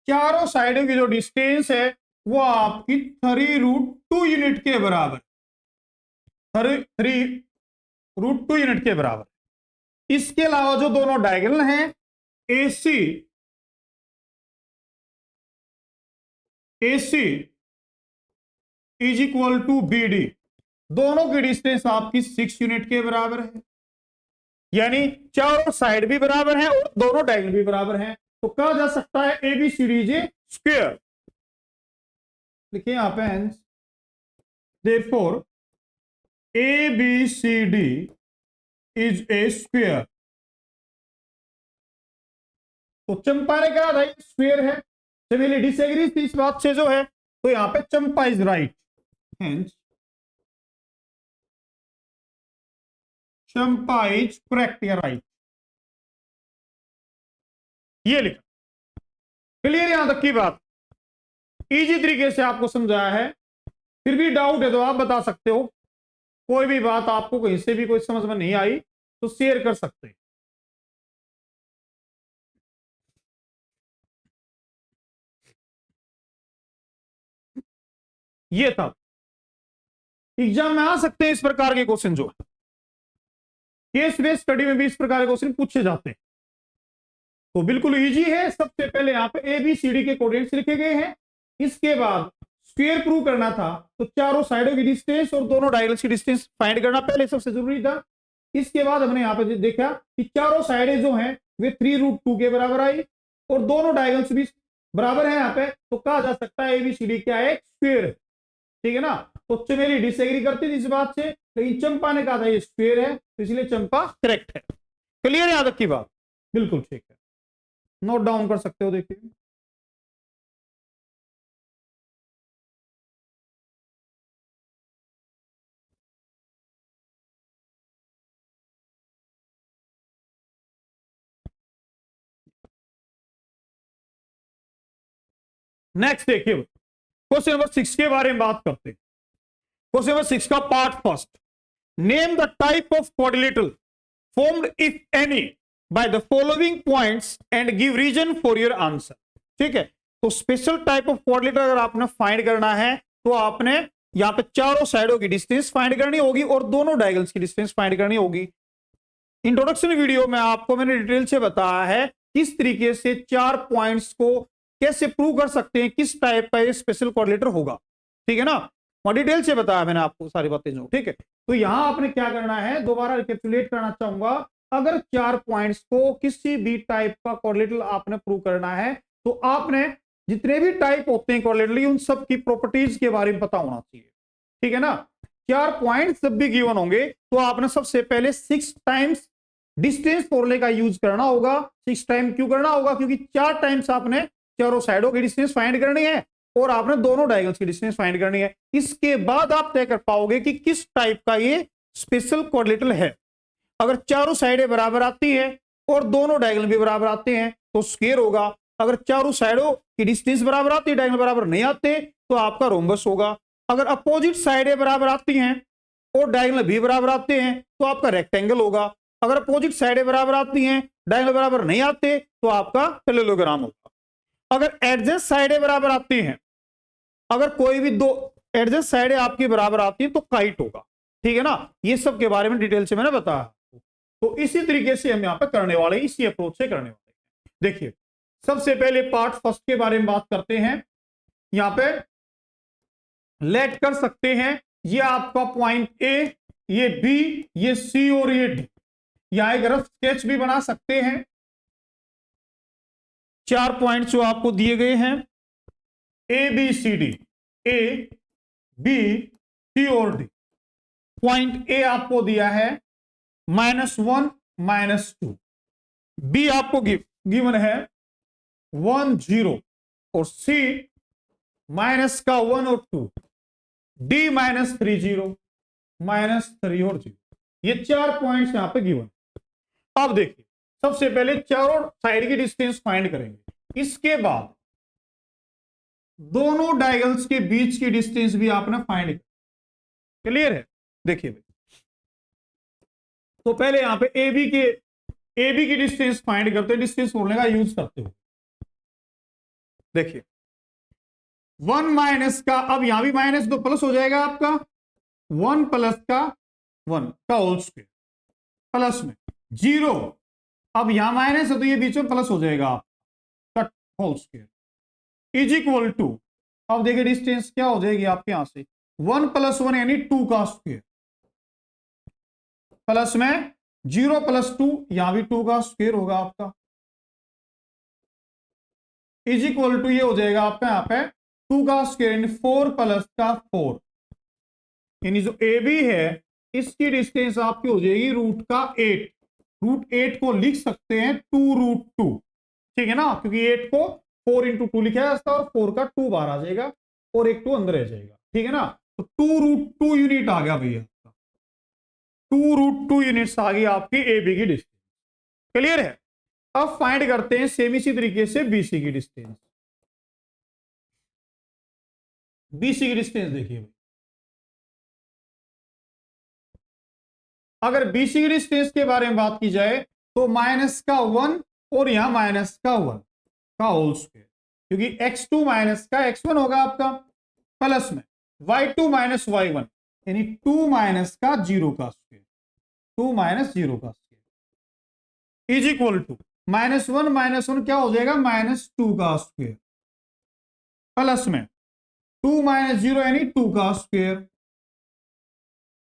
चारों साइडों की जो डिस्टेंस है वो आपकी 3√2 यूनिट के बराबर, 3√2 यूनिट के बराबर। इसके अलावा जो दोनों डायगोनल हैं AC is equal to BD, दोनों की डिस्टेंस आपकी 6 यूनिट के बराबर है। यानी चारों साइड भी बराबर हैं और दोनों डायगोनल भी बराबर हैं। तो कहा जा सकता है ABCD इज ए स्क्वायर। देखिए यहां पे therefore ABCD is a square. तो चंपा ने कहा था स्क्वायर है, चमेली डिसएग्री थी इस बात से जो है, तो यहां पे Champa is right. Hence Champa is correct या राइट, ये लिखा। क्लियर यहां तक की बात, इजी तरीके से आपको समझाया है। फिर भी डाउट है तो आप बता सकते हो। कोई भी बात आपको कहीं से भी कोई समझ में नहीं आई तो शेयर कर सकते हैं। ये था एग्जाम में आ सकते हैं इस प्रकार के क्वेश्चन, जो है केस बेस्ड स्टडी में भी इस प्रकार के क्वेश्चन पूछे जाते हैं। तो बिल्कुल इजी है। सबसे पहले यहां पे ABCD के कोऑर्डिनेट्स लिखे गए हैं। इसके बाद स्क्वायर प्रूव करना था तो चारों साइडों की डिस्टेंस और दोनों डायगोनल्स की डिस्टेंस फाइंड करना पहले सबसे जरूरी था। इसके बाद हमने यहां पे देखा कि चारों साइडें जो हैं वे 3√2 के बराबर आई और दोनों डायगोनल्स भी बराबर है यहां पे। तो कहा जा सकता है ABCD क्या है, स्क्वायर है। ठीक है ना। तो चमेली डिसएग्री करती थी इस बात से, लेकिन चंपा ने कहा था ये स्क्वायर है, तो इसलिए चंपा करेक्ट है। क्लियर याद की बात, बिल्कुल ठीक है। नोट डाउन कर सकते हो। देखिए नेक्स्ट देखिए क्वेश्चन नंबर 6 के बारे में बात करते हैं। क्वेश्चन नंबर 6 का part first, name the type of quadrilateral formed if any by the following points and give reason for your answer। ठीक है, तो स्पेशल टाइप ऑफ क्वाड्रिलेटरल अगर आपने फाइंड करना है तो आपने यहां पे चारों साइडों की डिस्टेंस फाइंड करनी होगी और दोनों डायगोनल्स की डिस्टेंस फाइंड करनी होगी। इंट्रोडक्शन वीडियो में आपको मैंने डिटेल से बताया है किस तरीके से 4 पॉइंट्स को कैसे प्रूव कर सकते हैं, किस टाइप का ये स्पेशल क्वाड्रिलेटर होगा। ठीक है ना, और डिटेल से बताया मैंने आपको सारी बातें जो। ठीक है, तो यहां आपने क्या करना है, दोबारा रिकैपिचुलेट करना चाहूंगा। अगर 4 पॉइंट्स को किसी भी टाइप का क्वाड्रिलेटर आपने प्रूव करना है तो आपने जितने भी टाइप होते हैं क्वाड्रिलेटर उन सब की प्रॉपर्टीज के बारे में पता होना चाहिए। ठीक है ना, 4 पॉइंट्स जब भी गिवन होंगे तो आपने सबसे पहले 6 टाइम्स डिस्टेंस फॉर्मूले का यूज करना होगा। 6 टाइम क्यों करना होगा, क्योंकि 4 टाइम्स आपने चारों साइडों की डिस्टेंस फाइंड करनी है और आपने दोनों डायगोनल्स की डिस्टेंस फाइंड करनी है। इसके बाद आप तय कर पाओगे कि किस टाइप का ये स्पेशल क्वाड्रिलेटरल है। अगर चारों साइडें बराबर आती हैं और दोनों डायगोनल भी बराबर आते हैं तो स्क्वायर होगा। अगर चारों साइडों की डिस्टेंस बराबर आती है, डायगोनल बराबर नहीं आते तो आपका रोम्बस होगा। अगर अपोजिट साइडें बराबर आती हैं और डायगोनल भी बराबर आते हैं तो आपका रेक्टेंगल होगा। अगर अपोजिट साइडें बराबर आती हैं, डायगोनल बराबर नहीं आते तो आपका पैरेललोग्राम होगा। अगर एडजेसेंट साइडें बराबर आती हैं, अगर कोई भी दो एडजेसेंट साइडें आपकी बराबर आती हैं तो काइट होगा। ठीक है ना, ये सब के बारे में डिटेल से मैंने बताया। तो इसी तरीके से हम यहाँ पे करने वाले, इसी अप्रोच से करने वाले। देखिए, सबसे पहले पार्ट फर्स्ट के बारे में बात करते हैं। यहां पे लेट कर सकते हैं, ये आपका पॉइंट ए, ये बी, ये सी और ये डी। यहां एक रफ स्केच भी बना सकते हैं। 4 पॉइंट जो आपको दिए गए हैं, A B C D, A B C और डी। पॉइंट ए आपको दिया है -1 -2, बी आपको गिवन है 1 0 और सी माइनस का 1 और 2, डी -3 0 -3 और 0। ये 4 पॉइंट्स यहां पे गिवन। अब देखिए, सबसे पहले चारों साइड की डिस्टेंस फाइंड करेंगे, इसके बाद दोनों डायगोनल्स के बीच की डिस्टेंस भी आपने फाइंड कर। क्लियर है? देखिए भाई, तो पहले यहां पे ए बी की डिस्टेंस फाइंड करते हैं, डिस्टेंस फॉर्मूले का यूज करते हो। देखिए 1 माइनस का, अब यहां भी माइनस तो प्लस हो जाएगा आपका 1 प्लस का 1 का होल स्क्वायर प्लस में 0। अब यहां माइनस है तो ये बीच में प्लस हो जाएगा आपका whole square is equal to, अब देखिए डिस्टेंस क्या हो जाएगी आपके यहां से 1 + 1 यानी 2 का स्क्वायर प्लस में 0 + 2, यहां भी 2 का स्क्वायर होगा आपका इज इक्वल टू, ये हो जाएगा आपका यहां पे 2 का स्क्वायर यानी 4 + का 4, यानी जो ए बी है इसकी डिस्टेंस आपकी हो जाएगी √8। √8 को लिख सकते हैं 2√2। ठीक है ना, क्योंकि 8 को 4 × 2 लिखा है और 4 का 2 बाहर आ जाएगा और एक 2 अंदर रह जाएगा। ठीक है ना, तो 2√2 यूनिट आ गया भैया, 2√2 यूनिट्स आ गई आपकी ए बी की डिस्टेंस। क्लियर है? अब फाइंड करते हैं सेम इसी तरीके से बीसी की डिस्टेंस। बीसी की डिस्टेंस देखिए, अगर बीसी की डिस्टेंस के बारे में बात की जाए तो माइनस का 1 और यहां माइनस का 1 का होल स्क्वायर, क्योंकि x2 माइनस का x1 होगा आपका प्लस में y2 माइनस y1 यानी 2 माइनस का 0 का स्क्वायर, 2 माइनस 0 का स्क्वायर इज इक्वल टू -1 क्या हो जाएगा -2 का स्क्वायर प्लस में 2 - 0 यानी 2 का स्क्वायर।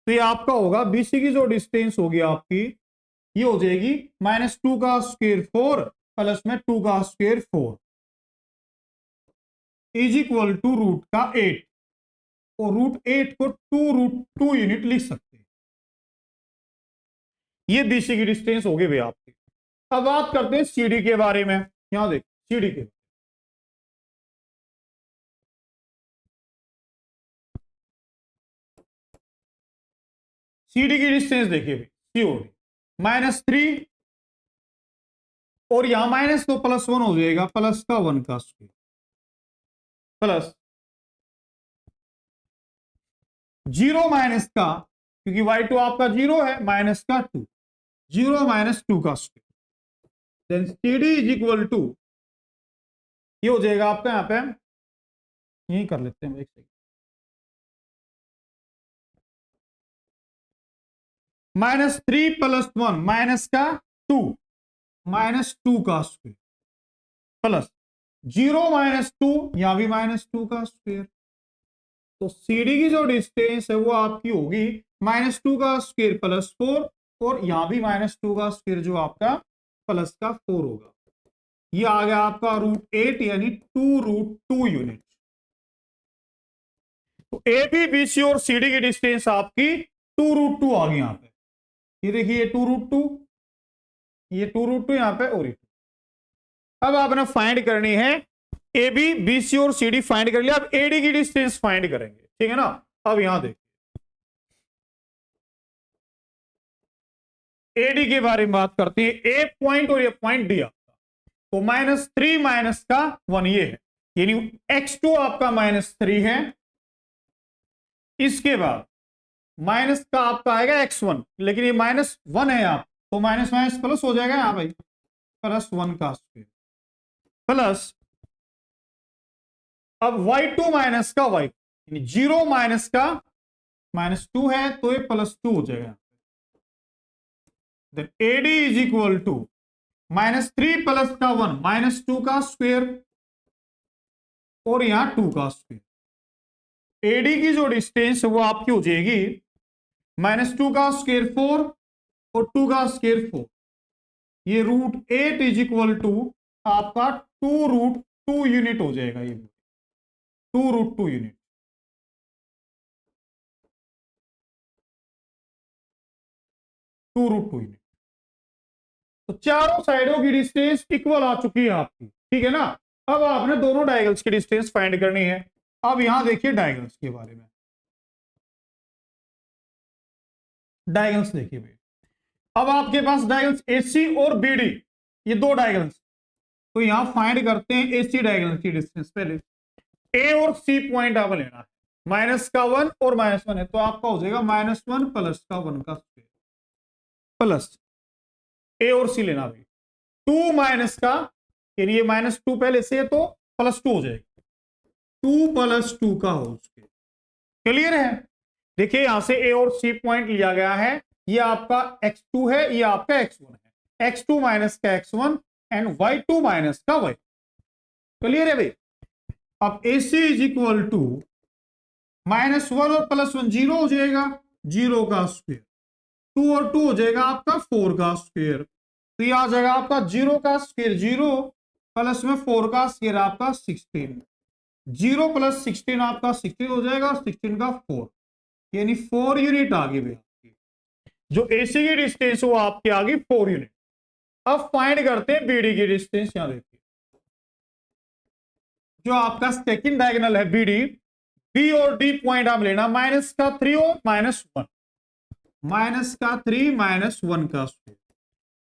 तो ये आपका होगा बीसी की जो डिस्टेंस होगी आपकी, ये हो जाएगी -2 का स्क्वायर 4 प्लस में 2 का स्क्वायर 4 इज इक्वल टू √8, और √8 को 2√2 यूनिट लिख सकते हैं। ये बीसी की डिस्टेंस होगी भैया आपकी। अब बात करते हैं सीडी के बारे में। यहां देख सीडी के, सीडी की डिस्टेंस देखिए सीओडी -3 और यहां माइनस तो +1 हो जाएगा, प्लस का 1 का स्क्वायर प्लस 0 माइनस का, क्योंकि y2 आपका 0 है, माइनस का 2 0 माइनस 2 का square, then CD is equal to, ये हो जाएगा आपका, यहाँ पे यही कर लेते हैं, एक सेकंड, -3 + 1 माइनस का 2, -2 का स्क्वायर, प्लस 0 माइनस 2, यहां भी -2 का स्क्वायर। तो CD की जो डिस्टेंस है वो आपकी होगी -2 का स्क्वायर प्लस 4, और यहां भी -2 का स्क्वायर जो आपका प्लस का 4 होगा। ये आ गया आपका √8 यानी 2√2 यूनिट। तो AB, BC और CD की डिस्टेंस आपकी 2√2 आ गई यहां पे। ये देखिए 2√2, ये 2√2 यहां पे, और अब आपने फाइंड करनी है AB, BC और CD फाइंड कर लिया। अब AD की डिस्टेंस फाइंड करेंगे, ठीक है ना। अब यहां देखिए AD के बारे में बात करते हैं। A पॉइंट और ये पॉइंट D आपका, तो -3 माइनस का 1 ये है, यानी x2 आपका -3 है। इसके बाद माइनस का आपका आएगा x1, लेकिन ये -1 है आप, तो माइनस माइनस प्लस हो जाएगा यहां भाई, +1 का स्क्वायर, प्लस अब y2 माइनस का y, यानी 0 माइनस का -2 है, तो ये +2 हो जाएगा। Then AD is equal to -3 plus का 1, -2 का स्क्वायर, और यहां 2 का स्क्वायर। AD की जो डिस्टेंस है वो आपकी हो जाएगी -2 का स्क्वायर 4, और 2 का स्क्वायर 4, ये √8 इज इक्वल टू आपका 2√2 यूनिट हो जाएगा। ये 2√2 यूनिट, 2√2 यूनिट। तो चारों साइडों की डिस्टेंस इक्वल आ चुकी है आपकी, ठीक है ना। अब आपने दोनों डायगोनल्स की डिस्टेंस फाइंड करनी है। अब यहां देखिए डायगोनल्स के बारे में, डायगोनल्स देखिए भाई। अब आपके पास डायगोनल्स AC और BD, ये दो डायगोनल्स, तो यहां फाइंड करते हैं AC डायगोनल की डिस्टेंस। पहले A और C पॉइंट आप लेना है, -1 और -1 है, तो आपका हो जाएगा -1 प्लस का 1 का स्क्वायर, प्लस A और C लेना भाई, 2 माइनस का, यानी ये -2 पहले से है तो +2 हो जाएगा, 2 + 2 का होल स्क्वायर। क्लियर है। देखिए यहां से A और C पॉइंट लिया गया है, ये आपका x2 है, ये आपका x1 है, x2 माइनस का x1 एंड y2 माइनस का y। क्लियर है भाई। अब AC इज इक्वल टू -1 और +1 0 हो जाएगा, 0 का स्क्वायर, 2 और 2 हो जाएगा आपका 4 का स्क्वायर, तो ये आ जाएगा आपका 0 का स्क्वायर 0, प्लस में 4 का स्क्वायर आपका 16, 0 + 16 आपका 16 हो जाएगा, 16 का 4, यानी 4 यूनिट आ गई आपकी। जो AC की डिस्टेंस वो आपकी आ गई 4 यूनिट। अब फाइंड करते हैं BD की डिस्टेंस। यहां देखिए जो आपका सेकंड डायगोनल है BD, B और D पॉइंट आप लेना, -3 और -1, -3 -1 का स्क्वायर,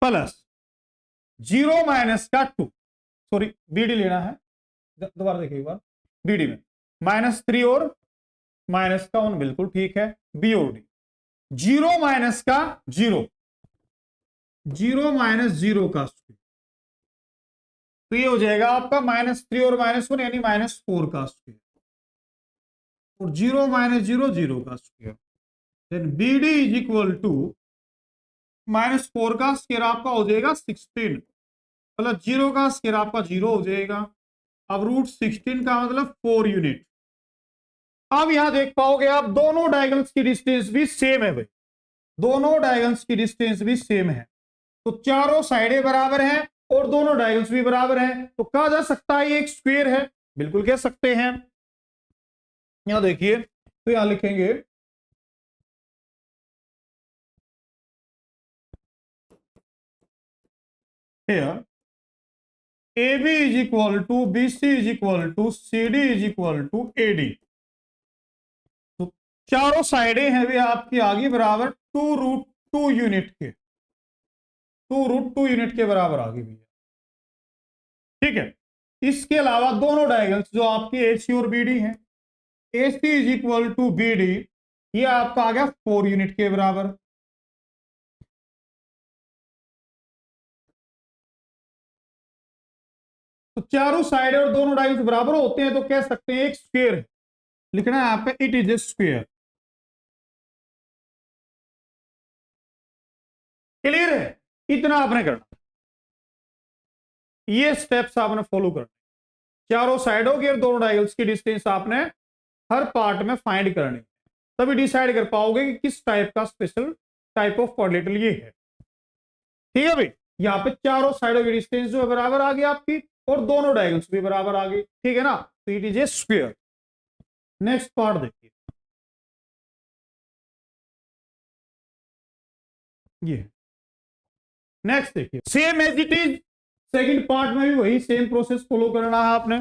प्लस 0 का 2, सॉरी BD लेना है, दोबारा देखिए एक बार। BD में -3 और -1 बिल्कुल ठीक है। B और D 0 का 0, 0 -0 का स्क्वायर, तो ये हो जाएगा आपका -3 और -1 यानी -4 का स्क्वायर, और 0 -0 0 का square. Then BD is equal to -4 का स्क्वायर आपका हो जाएगा 16, प्लस 0 का स्क्वायर आपका 0 हो जाएगा। अब √16 का मतलब 4 यूनिट। अब यहां देख पाओगे आप दोनों डायगोनल्स की डिस्टेंस भी सेम है भाई, दोनों डायगोनल्स की डिस्टेंस भी सेम है, तो चारों साइडें बराबर हैं और दोनों डायगोनल्स भी बराबर हैं, तो कहा जा सकता है ये एक स्क्वायर है, बिल्कुल कह सकते हैं। यहां देखिए, तो यहां लिखेंगे here AB is equal to BC is equal to CD is equal to AD। तो चारों साइडें हैं वे आपकी आगे बराबर 2√2 यूनिट के, 2√2 यूनिट के बराबर आगे भी है, ठीक है। इसके अलावा दोनों डायगोनल्स जो आपकी AC और BD हैं, AC is equal to BD, ये आपका आ गया 4 यूनिट के बराबर, चारों साइड और दोनों डायगोनल्स बराबर होते हैं तो कह सकते हैं एक स्क्वायर है, लिखना है यहाँ पे it is a square. Clear है? इतना आपने करना, ये स्टेप्स आपने फॉलो करना। चारों साइडों की और दोनों डायगोनल्स की डिस्टेंस आपने हर पार्ट में फाइंड करनी, तभी डिसाइड कर पाओगे कि किस टाइप का स्पेशल टाइप ऑफ क्वाड्रिलेटरल ये है। ठीक है भाई, यहाँ पे चारों साइडों की डिस्टेंस जो है बराबर आ गई आपकी और दोनों डायगोनल्स भी बराबर आ गई। ठीक है ना, तो it is a square. Next part देखिए, ये नेक्स्ट देखिए, same as it is second part में भी वही सेम प्रोसेस फॉलो करना है आपने।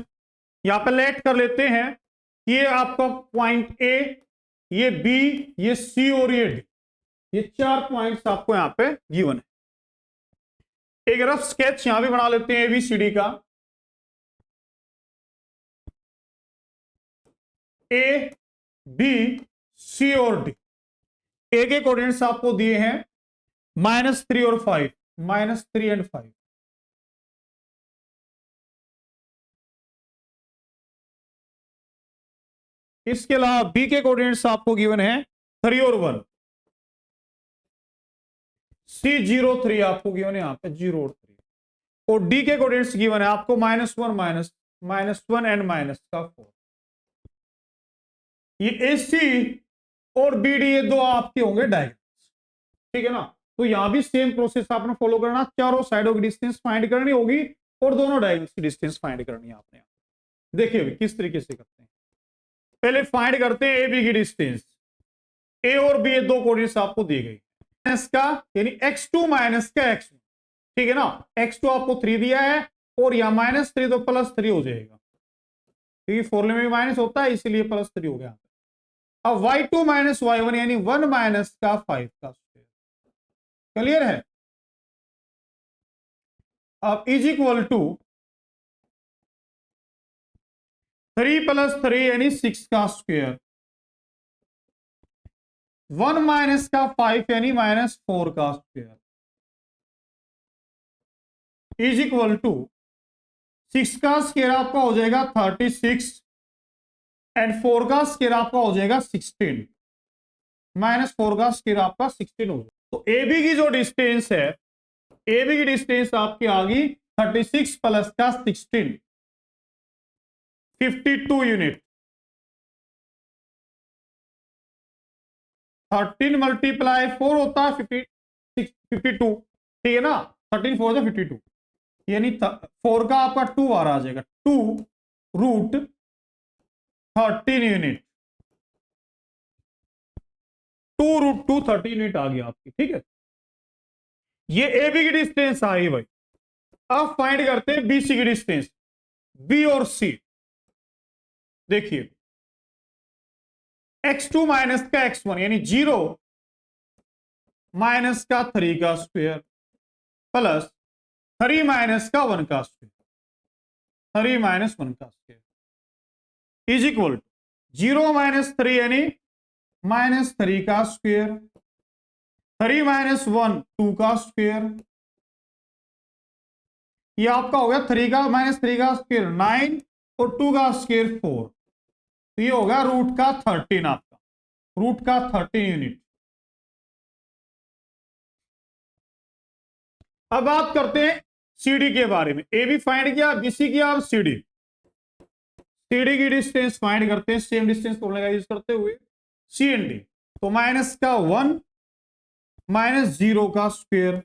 यहां पर लेट कर लेते हैं, ये आपका पॉइंट ए, ये बी, ये सी और ये डी, ये 4 पॉइंट्स आपको यहां पे गिवन है। एक रफ स्केच यहां भी बना लेते हैं एबीसीडी का। ए, बी, सी और डी, ए के कोऑर्डिनेट्स आपको दिए हैं -3 और 5, -3 एंड 5। इसके अलावा बी के कोऑर्डिनेट्स आपको गिवन है 3 और 1, सी 0 3 आपको गिवन है यहां पे 0 और 3, और डी के कोऑर्डिनेट्स गिवन है आपको -1 एंड -4। ये ए सी और बी डी ये दो आपके होंगे डायगोनल्स। ठीक है ना, तो यहां भी सेम प्रोसेस आपने फॉलो करना, चारों साइडों की डिस्टेंस फाइंड करनी होगी और दोनों डायगोनल्स की डिस्टेंस फाइंड करनी है आपने। देखिए अभी किस तरीके से करते हैं, पहले फाइंड करते हैं ए बी की डिस्टेंस। ए और बी ये दो कोऑर्डिनेट्स आपको दी गई, माइनस का यानी x2 माइनस का x1। ठीक है ना, x2 आपको 3 दिया है और यहां -3 तो +3 हो जाएगा, क्योंकि फॉर्मूले में भी माइनस होता है इसीलिए +3 हो गया। अब y2 माइनस y1 यानी 1 माइनस का 5 का स्क्वायर। क्लियर है? अब इज इक्वल टू 3 + 3 यानी 6 का स्क्वायर, 1 माइनस का 5 यानी -4 का स्क्वायर, इज इक्वल टू 6 का स्क्वायर आपका हो जाएगा 36 एंड 4 का स्क्वायर आपका हो जाएगा 16, -4 का स्क्वायर आपका 16 हो जाएगा। तो ए बी की जो डिस्टेंस है, ए बी की डिस्टेंस आपकी आ गई 36 प्लस का 16, 52 यूनिट। 13 मल्टीप्लाई 4 होता है 52। ठीक है ना, 13 4 से 52 यानी 4 का आपका 2 बार आ जाएगा, 2√13 यूनिट, 2√2 13 यूनिट आ गया आपकी। ठीक है, ये ए बी की डिस्टेंस आई भाई। अब फाइंड करते हैं बी सी की डिस्टेंस, बी और सी। देखिए x2 माइनस का x1 यानी 0 माइनस का 3 का स्क्वायर प्लस 3 माइनस का 1 का स्क्वायर, 3 माइनस 1 का square is equal to 0 minus 3 यानी -3 का स्क्वायर, 3 माइनस 1 2 का स्क्वायर, ये आपका हो गया 3 का -3 का स्क्वायर 9 और 2 का स्क्वायर 4, तो ये होगा रूट का 13 आपका, रूट का 13 यूनिट। अब बात करते हैं सीडी के बारे में। ए बी फाइंड किया, बीसी किया, अब सीडी। सीडी की डिस्टेंस फाइंड करते हैं सेम डिस्टेंस फॉर्मूला का यूज करते हुए, सी एंड डी। तो माइनस का 1 -0 का स्क्वायर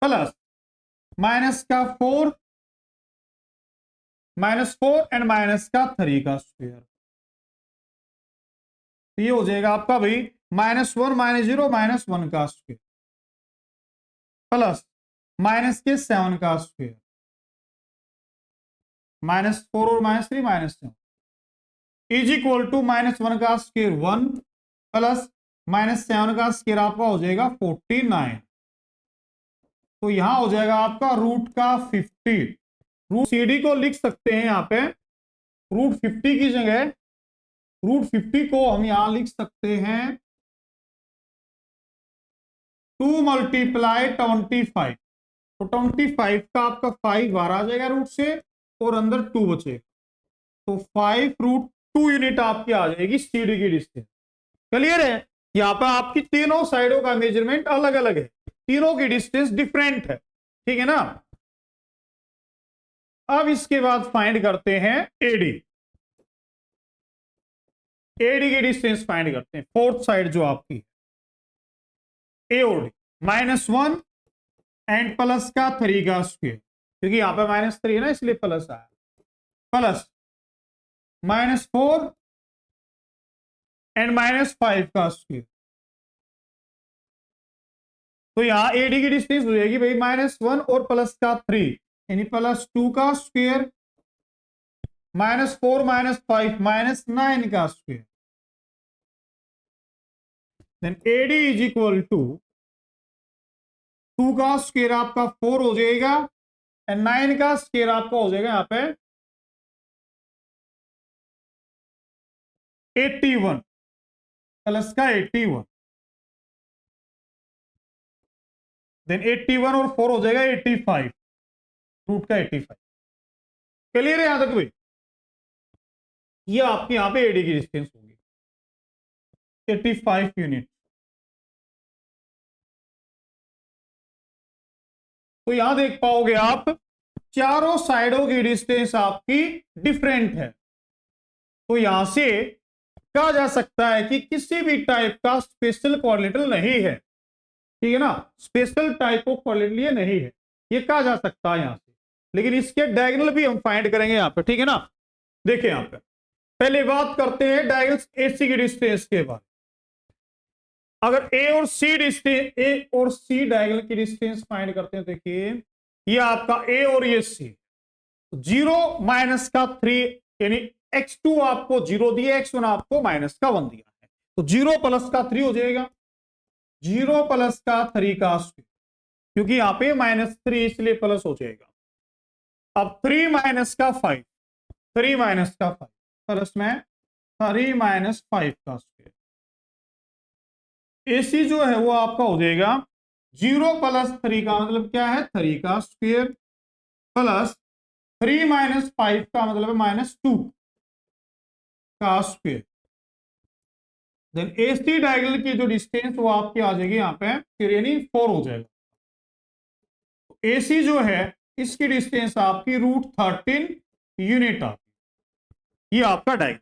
प्लस माइनस का 4 -4 एंड माइनस का 3 का स्क्वायर, तो ये हो जाएगा आपका भाई -1 -0 -1 का स्क्वायर प्लस माइनस के 7 का स्क्वायर, -4 और -3 -7 इज इक्वल टू -1 का स्क्वायर 1 प्लस -7 का स्क्वायर आपका हो जाएगा 49, तो यहां हो जाएगा आपका रूट का 50। रूट सीडी को लिख सकते हैं यहां पे रूट 50 की जगह, रूट 50 को हम यहां लिख सकते हैं 2 × 25, तो 25 का आपका 5 बाहर आ जाएगा रूट से और अंदर 2 बचेगा, तो 5√2 यूनिट आपकी आ जाएगी सीडी की डिस्टेंस। क्लियर है? यहां पर आपकी तीनों साइडों का मेजरमेंट अलग अलग है, तीनों की डिस्टेंस डिफरेंट है, ठीक है ना। अब इसके बाद फाइंड करते हैं एडी। एडी की डिस्टेंस फाइंड करते हैं, फोर्थ साइड जो आपकी ए और डी, -1 एंड प्लस का 3 का स्क्वायर, क्योंकि यहां पर -3 है ना इसलिए प्लस आया, प्लस -4 एंड -5 का स्क्वायर। तो यहां एडी की डिस्टेंस हो जाएगी भाई -1 और प्लस का 3, यानी +2 का स्क्वायर, -4 -5 -9 का square. Then AD is equal to 2 का स्क्वायर आपका 4 हो जाएगा एंड 9 का स्क्वायर आपका हो जाएगा यहां पे 81 प्लस का 81, देन 81 और 4 हो जाएगा 85, रूट का 85। क्लियर है यहां तक भाई? ये आपकी यहां पे एडी की डिस्टेंस होगी 85 यूनिट। तो यहां देख पाओगे आप चारों साइडों की डिस्टेंस आपकी डिफरेंट है, तो यहां से कहा जा सकता है कि किसी भी टाइप का स्पेशल क्वाड्रिलेटरल नहीं है, ठीक है ना, स्पेशल टाइप ऑफ क्वाड्रिलेटरल ये नहीं है, ये कहा जा सकता है यहां से। लेकिन इसके डायगोनल भी हम फाइंड करेंगे यहां पे, ठीक है ना। देखिए यहां पे पहले बात करते हैं डायगोनल एसी की डिस्टेंस के बारे में। अगर ए और सी डिस्टेंस, ए और सी डायगोनल की डिस्टेंस फाइंड करते हैं, देखिए ये आपका ए और ये सी, 0 माइनस का 3, यानी x2 आपको 0 दिया, x1 आपको -1 दिया है, तो 0 प्लस का 3 हो जाएगा, 0 प्लस का 3 का स्क्वायर, क्योंकि यहां पे -3 इसलिए प्लस हो जाएगा। अब 3 माइनस का 5, 3 माइनस का 5 प्लस में 3 -5 का स्क्वायर। एसी जो है वो आपका हो जाएगा 0 प्लस 3 का मतलब क्या है 3 का स्क्वायर, प्लस 3 -5 का मतलब -2 का स्क्वायर। देन एसी डायगोनल की जो डिस्टेंस वो आपकी आ जाएगी यहाँ पे फिर यानी 4 हो जाएगा। तो एसी जो है इसकी डिस्टेंस आपकी √13 यूनिट आती, ये आपका डायगोनल।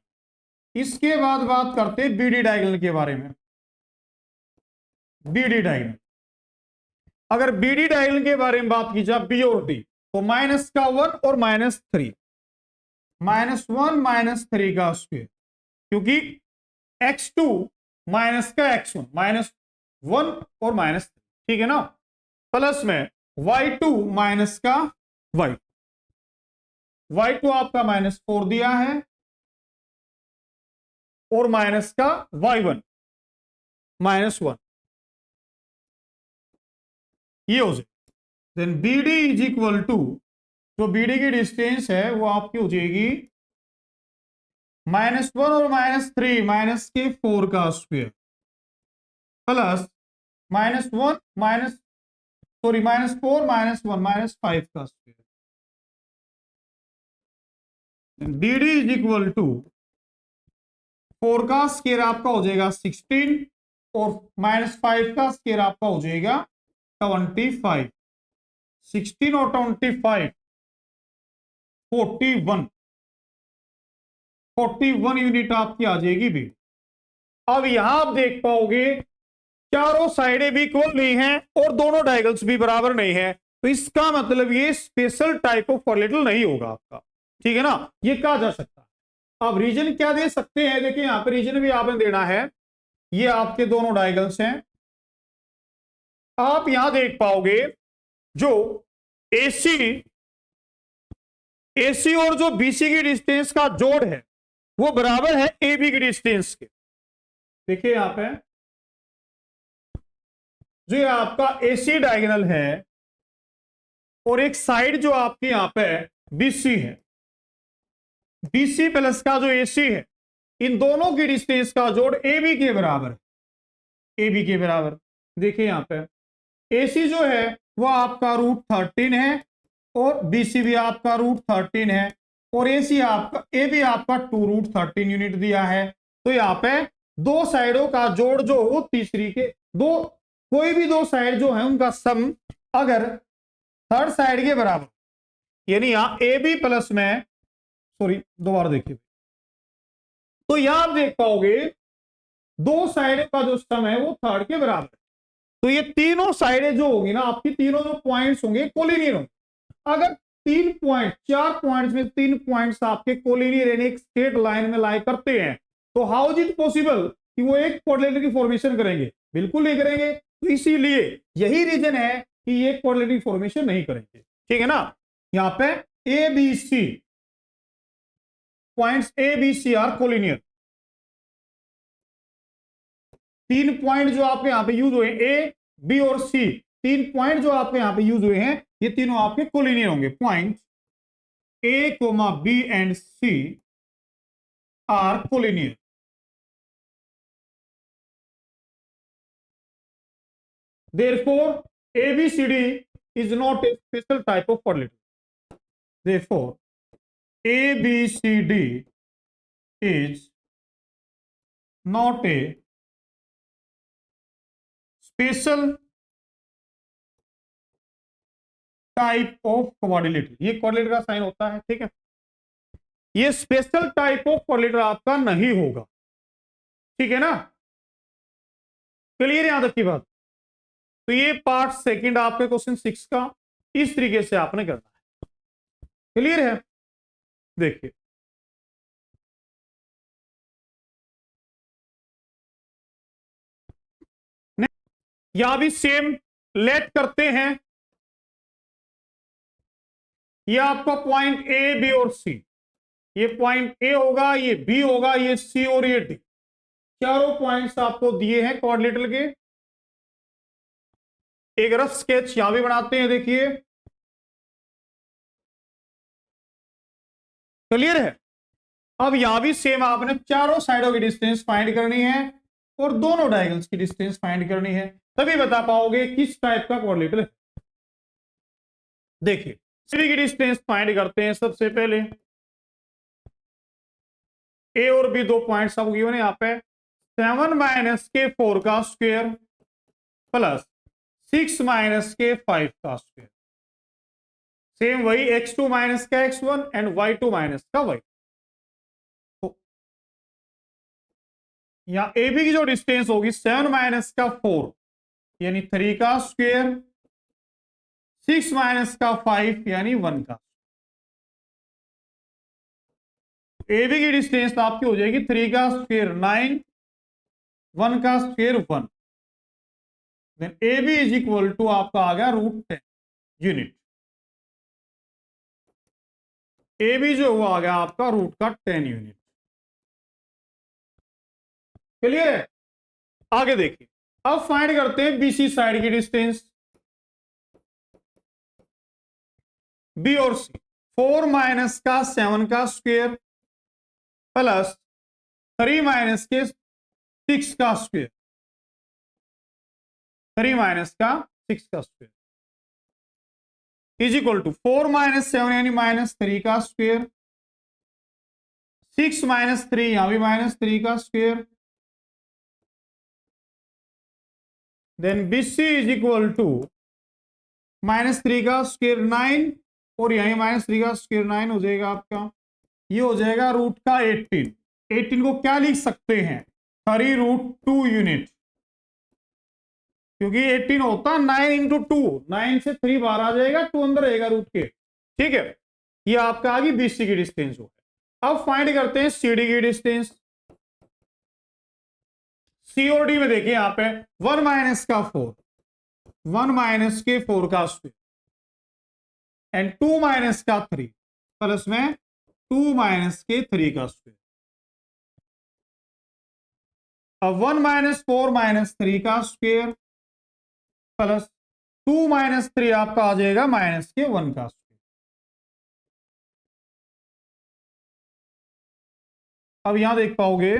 इसके बाद बात करते हैं बीडी डायगोनल के बारे में। बीडी डायगोनल, अगर बीडी डायगोनल के बारे में बात की जाए बी और डी, तो -1 और -3, -1 -3 का स्क्वायर, क्योंकि x2 माइनस का x1, -1 और -3, ठीक है ना, प्लस में y2 माइनस का y2 आपका -4 दिया है और माइनस का y1 -1, ये हो जाए। Then BD is equal to, जो BD की डिस्टेंस है वो आपकी हो जाएगी -1 और -3 -4 का स्क्वायर, प्लस -1 -4 -1 -5 का square. BD is equal to 4 का स्क्वायर आपका हो जाएगा 16 और -5 का स्क्वायर आपका हो जाएगा 25। 16 और 25 41 यूनिट आपकी आ जाएगी बी। अब यहां आप देख पाओगे चारों साइडें भी इक्वल नहीं है और दोनों डायगोनल्स भी बराबर नहीं है, तो इसका मतलब ये स्पेशल टाइप ऑफ क्वाड्रिलेटरल नहीं होगा आपका, ठीक है ना, ये कहा जा सकता है। अब रीजन क्या दे सकते हैं, देखिए यहां पे रीजन भी आपने देना है, ये आपके दोनों डायगोनल्स हैं। आप यहां देख पाओगे जो एसी और जो बीसी की डिस्टेंस का जोड़ है वो बराबर है एबी की डिस्टेंस के। देखिए यहां पे जो आपका एसी डायगोनल है और एक साइड जो आपकी यहां पे बीसी है, बीसी प्लस का जो एसी है, इन दोनों की डिस्टेंस का जोड़ एबी के बराबर है, एबी के बराबर। देखिए यहां पे एसी जो है वो आपका √13 है और BC भी आपका √13 है और ए भी आपका 2√13 यूनिट दिया है। तो यहाँ पे दो साइडों का जोड़ जो वो तीसरी के दो कोई भी दो साइड जो है उनका सम अगर थर्ड साइड के बराबर, यानी यहां ए बी प्लस में, सॉरी दोबारा देखिए, तो यहां आप देख पाओगे दो साइड का जो सम है वो थर्ड के बराबर है। तो ये तीनों साइडें जो होगी ना आपकी, तीनों जो पॉइंट्स होंगे कोलिनियर होंगे। अगर 3 पॉइंट 4 पॉइंट्स में 3 पॉइंट्स आपके कोलिनियर यानी एक स्ट्रेट लाइन में लाई करते हैं, तो हाउ इज इट पॉसिबल कि वो एक क्वाड्रिलेटरल की फॉर्मेशन करेंगे? बिल्कुल नहीं करेंगे। तो इसीलिए यही रीजन है कि ये क्वाड्रिलेटरल फॉर्मेशन नहीं करेंगे। ठीक है ना। यहां पे A B C points A B C are collinear. 3 point जो आपके यहां पे यूज हुए ए बी और सी, 3 पॉइंट जो आपके यहां पे यूज हुए हैं ये तीनों आपके कोलिनियर होंगे। Point A comma B and C are collinear. Therefore, ABCD is not a special type of quadrilateral. Therefore, ABCD is not a special type of quadrilateral. ये क्वाड्रिलेटरल का साइन होता है, ठीक है। ये स्पेशल टाइप ऑफ क्वाड्रिलेटरल आपका नहीं होगा, ठीक है ना। क्लियर यहां तक की बात। तो ये पार्ट सेकंड आपके क्वेश्चन 6 का इस तरीके से आपने करना है। क्लियर है। देखिए यहां भी सेम लेट करते हैं। ये आपका पॉइंट ए बी और सी, ये पॉइंट ए होगा, ये बी होगा, ये सी और ये डी, चारों पॉइंट्स आपको दिए हैं क्वाड्रिलेटरल के। एक रफ स्केच यहां भी बनाते हैं, देखिए क्लियर है। अब यहां भी सेम आपने चारों साइडों की डिस्टेंस फाइंड करनी है और दोनों डायगोनल्स की डिस्टेंस फाइंड करनी है, तभी बता पाओगे किस टाइप का क्वाड्रिलेटरल है। देखिए सी की डिस्टेंस फाइंड करते हैं। सबसे पहले ए और बी दो पॉइंट्स आपको गिवन है यहां पे 7 माइनस के 4 का स्क्वायर प्लस 6 माइनस के 5 का स्क्वायर। सेम वही x2 माइनस का x1 एंड y2 माइनस का y। तो यहां ए बी की जो डिस्टेंस होगी 7 माइनस का 4 यानी 3 का स्क्वायर, 6 माइनस का 5 यानी 1 का। ए बी की डिस्टेंस तो आपकी हो जाएगी 3 का स्क्वायर 9, 1 का square 1। Then A B is equal to आपका आ गया √10 यूनिट। ए बी जो हुआ आ गया आपका रूट का 10 यूनिट। क्लियर है। आगे देखिए अब फाइंड करते हैं बीसी साइड की डिस्टेंस। बी और सी 4 माइनस का 7 का स्क्वायर प्लस 3 माइनस के 6 का स्क्वायर, 3 माइनस का 6 का square is equal to 4 minus 7 यानी -3 का स्क्वायर, 6 माइनस 3 यहां भी -3 का square. Then BC is equal to -3 का स्क्वायर 9 और यहीं -3 का स्क्वायर 9 हो जाएगा आपका। ये हो जाएगा रूट का 18। 18 को क्या लिख सकते हैं 3√2 यूनिट, क्योंकि 18 होता है 9 इंटू 2, 9 से 3 बाहर आ जाएगा, 2 अंदर रहेगा रूट के। ठीक है। ये आपका आ गई BC की डिस्टेंस हो। अब फाइंड करते हैं CD की डिस्टेंस। COD में देखिए यहां पे 1 माइनस का 4, 1 माइनस के 4 का स्क्वायर एंड 2 माइनस का 3 प्लस में 2 माइनस के 3 का स्क्वायर। अब 1 माइनस 4 माइनस 3 का स्क्वायर प्लस 2 माइनस 3 आपका आ जाएगा माइनस के 1 का स्क्वायर। अब यहां देख पाओगे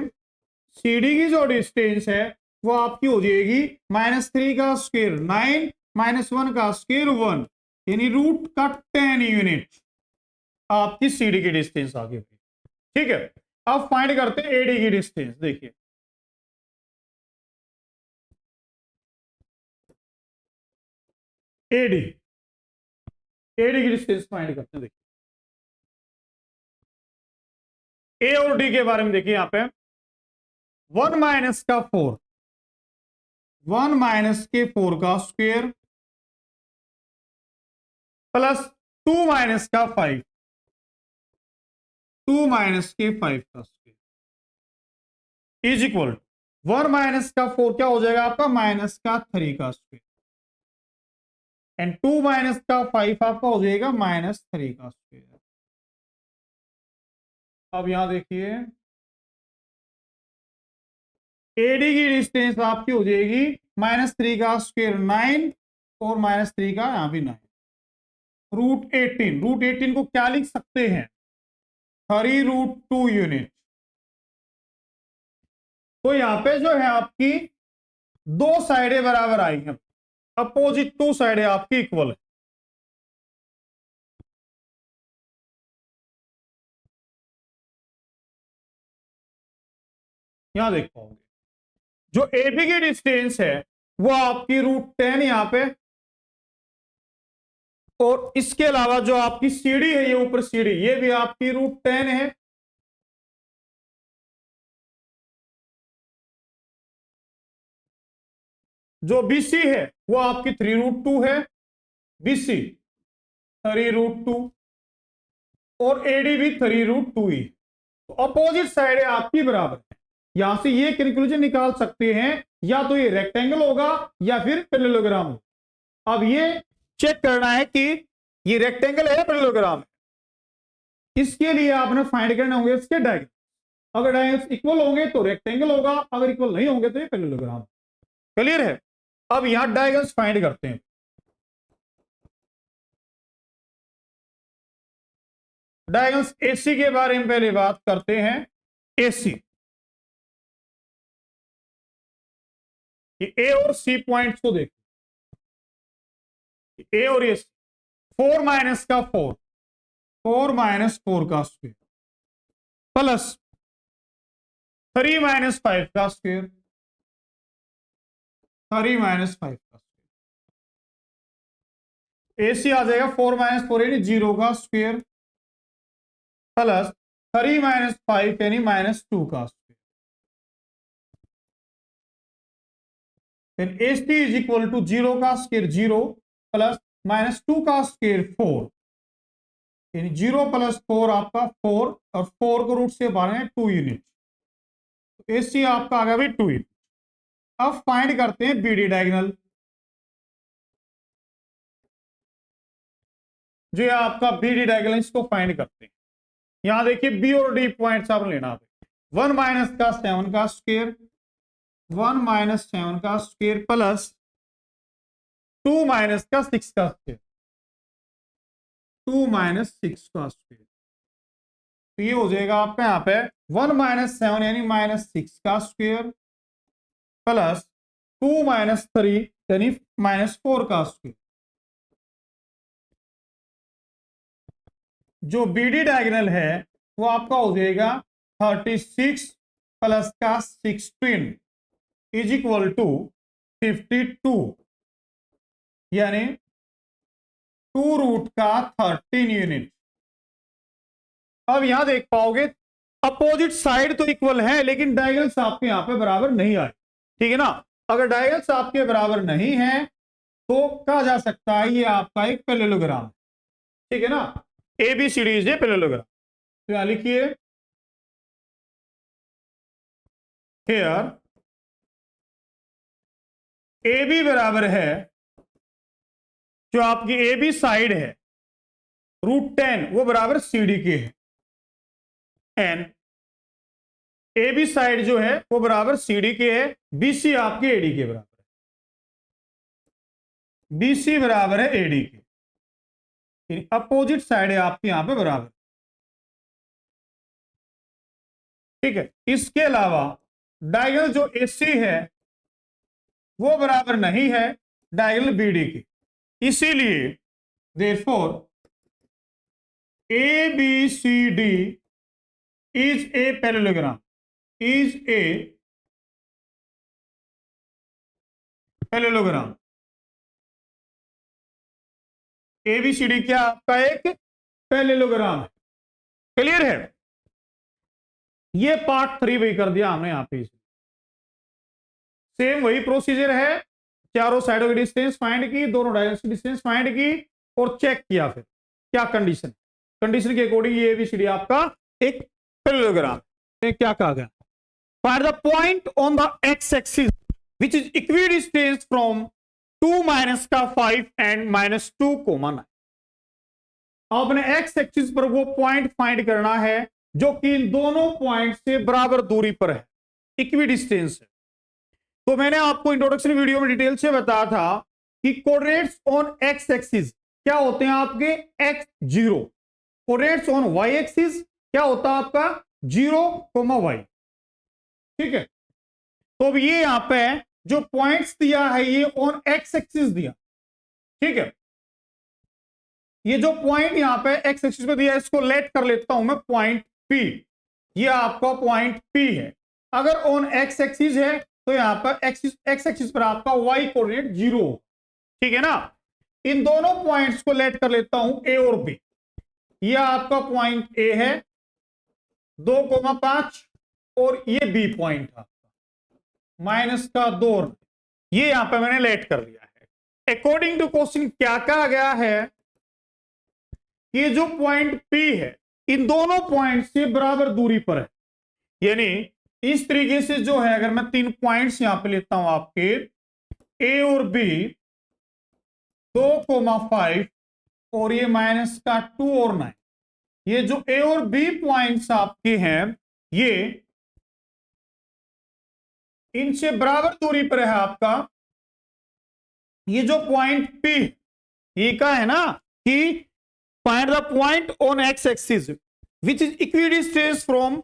CD की जो डिस्टेंस है वो आपकी हो जाएगी -3 का स्क्वायर 9 -1 का स्क्वायर 1 यानी रूट का 10 यूनिट आपकी CD की डिस्टेंस आ गई। ठीक है, अब फाइंड करते हैं AD की डिस्टेंस। देखिए AD की डिस्टेंस फाइंड करते हैं। देखिए A और D के बारे में देखिए यहां पे 1 माइनस का 4, 1 माइनस के 4 का स्क्वायर प्लस 2 माइनस का 5, 2 माइनस के 5 का स्क्वायर इज इक्वल 1 माइनस का 4 क्या हो जाएगा आपका माइनस का 3 का स्क्वायर एंड 2 माइनस का 5 आपका हो जाएगा -3 का स्क्वायर। अब यहां देखिए एडी की डिस्टेंस आपकी हो जाएगी -3 का स्क्वायर 9 और -3 का यहां भी 9 रूट 18 को क्या लिख सकते हैं 3√2 यूनिट। तो यहां पे जो है आपकी दो साइडें बराबर आई हैं, अपोजिट टू साइडें आपकी इक्वल है। यहां देख पाओगे जो AB की डिस्टेंस है वो आपकी √10 यहां पे, और इसके अलावा जो आपकी CD है ये ऊपर CD ये भी आपकी √10 है। जो BC है वो आपकी 3√2 है, BC 3√2 और AD भी 3√2 ही। तो अपोजिट साइड आपकी बराबर है। यहां से ये कंक्लूजन निकाल सकते हैं या तो ये रेक्टेंगल होगा या फिर पैरेललोग्राम होगा। अब ये चेक करना है कि ये रेक्टेंगल है या पैरेललोग्राम है। इसके लिए आपने फाइंड करना होंगे इसके डायगोनल। अगर डायगोनल्स इक्वल होंगे तो रेक्टेंगल होगा, अगर इक्वल नहीं होंगे तो ये पैरेललोग्राम। क्लियर है। अब यहां डायगोनल्स फाइंड करते हैं। डायगोनल्स AC के बारे में पहले बात करते हैं। AC ए और C पॉइंट्स को देखो, ए और ये 4 माइनस का 4, 4 माइनस 4 का स्क्वायर प्लस 3 माइनस 5 का स्क्वायर, 3 माइनस 5 का स्क्वायर। AC आ जाएगा 4 माइनस 4 यानी 0 का स्क्वायर प्लस 3 माइनस 5 यानी -2 का square. AC is equal to 0 का स्क्वायर 0 प्लस -2 का स्क्वायर 4 यानी 0 प्लस 4 आपका 4 और 4 को रूट से बाहर है 2 यूनिट। तो AC आपका आ गया भी 2 यूनिट। अब फाइंड करते हैं BD डायगोनल। जो है आपका BD डायगोनल, इसको फाइंड करते हैं। यहां देखिए B और D पॉइंट्स आप लेना है। 1 माइनस का 7 का स्क्वायर, 1 माइनस 7 का स्क्वायर प्लस 2 माइनस का 6 का स्क्वायर, 2 माइनस 6 का स्क्वायर। तो ये हो जाएगा आपका यहां पे 1 माइनस 7 यानी -6 का स्क्वायर प्लस 2 माइनस 3 यानी -4 का स्क्वायर। जो BD डायगोनल है वो आपका हो जाएगा 36 प्लस का 16 इज इक्वल टू 52 यानी 2√13 यूनिट। अब यहां देख पाओगे अपोजिट साइड तो इक्वल है लेकिन डायगोनल्स आपके यहां पे बराबर नहीं आए। ठीक है ना। अगर डायगोनल्स आपके बराबर नहीं है तो कहा जा सकता है ये आपका एक पैरेललोग्राम। ठीक है ना। ABCD is a parallelogram. तो यहां लिखिए हियर AB बराबर है, जो आपकी AB साइड है √10 वो बराबर CD के है, एंड AB साइड जो है वो बराबर CD के है, BC आपके AD के बराबर है, BC बराबर है AD के। अपोजिट साइड है आपके यहां पे बराबर। ठीक है। इसके अलावा डायगोनल जो AC है वो बराबर नहीं है डायगोनल BD के। इसीलिए therefore A B C D is a parallelogram, is a parallelogram. A B C D क्या आपका एक पैरेललोग्राम है। क्लियर है? ये पार्ट 3 वही कर दिया हमने यहां पे। सेम वही प्रोसीजर है, चारों साइडों की डिस्टेंस फाइंड की, दोनों डायरेक्शन की डिस्टेंस फाइंड की और चेक किया फिर क्या कंडीशन, कंडीशन के अकॉर्डिंग ये एबीसीडी आपका एक पैरेललोग्राम। क्या कहा गया? Find the point on the x axis which is equidistance from 2 minus का 5 एंड -2 कोमा 9। आपने एक्स एक्सिस पर वो पॉइंट फाइंड करना है जो कि इन दोनों पॉइंट से बराबर दूरी पर है, इक्विडिस्टेंस है। तो मैंने आपको इंट्रोडक्शन वीडियो में डिटेल से बताया था कि कोऑर्डिनेट्स ऑन एक्स एक्सिस क्या होते हैं आपके x0, coordinates on y axis क्या होता है आपका 0, y। ठीक है, तो अब ये यहां पे जो पॉइंट्स दिया है ये ऑन एक्स एक्सिस दिया। ठीक है, ये जो पॉइंट यहां पे एक्स एक्सिस पे दिया इसको लेट कर लेता हूं मैं पॉइंट P। ये आपका पॉइंट P है। अगर ऑन एक्स एक्सिस है तो यहां पर एक्स एक्सिस पर आपका y कोऑर्डिनेट 0। ठीक है ना, इन दोनों पॉइंट्स को लेट कर लेता हूं A और B। ये आपका पॉइंट A है 2,5 और ये B पॉइंट है -2। ये यहां पर मैंने लेट कर लिया है। अकॉर्डिंग टू क्वेश्चन क्या कहा गया है, ये जो पॉइंट P है इन दोनों पॉइंट से बराबर दूरी पर है। यानी इस तरीके से जो है, अगर मैं 3 पॉइंट्स यहां पे लेता हूं आपके A और B 2,5 और ये -2 और 9, ये जो A और B पॉइंट्स आपके हैं ये इनसे बराबर दूरी पर है आपका ये जो पॉइंट P। ये का है ना कि find the point on x axis which is equidistance from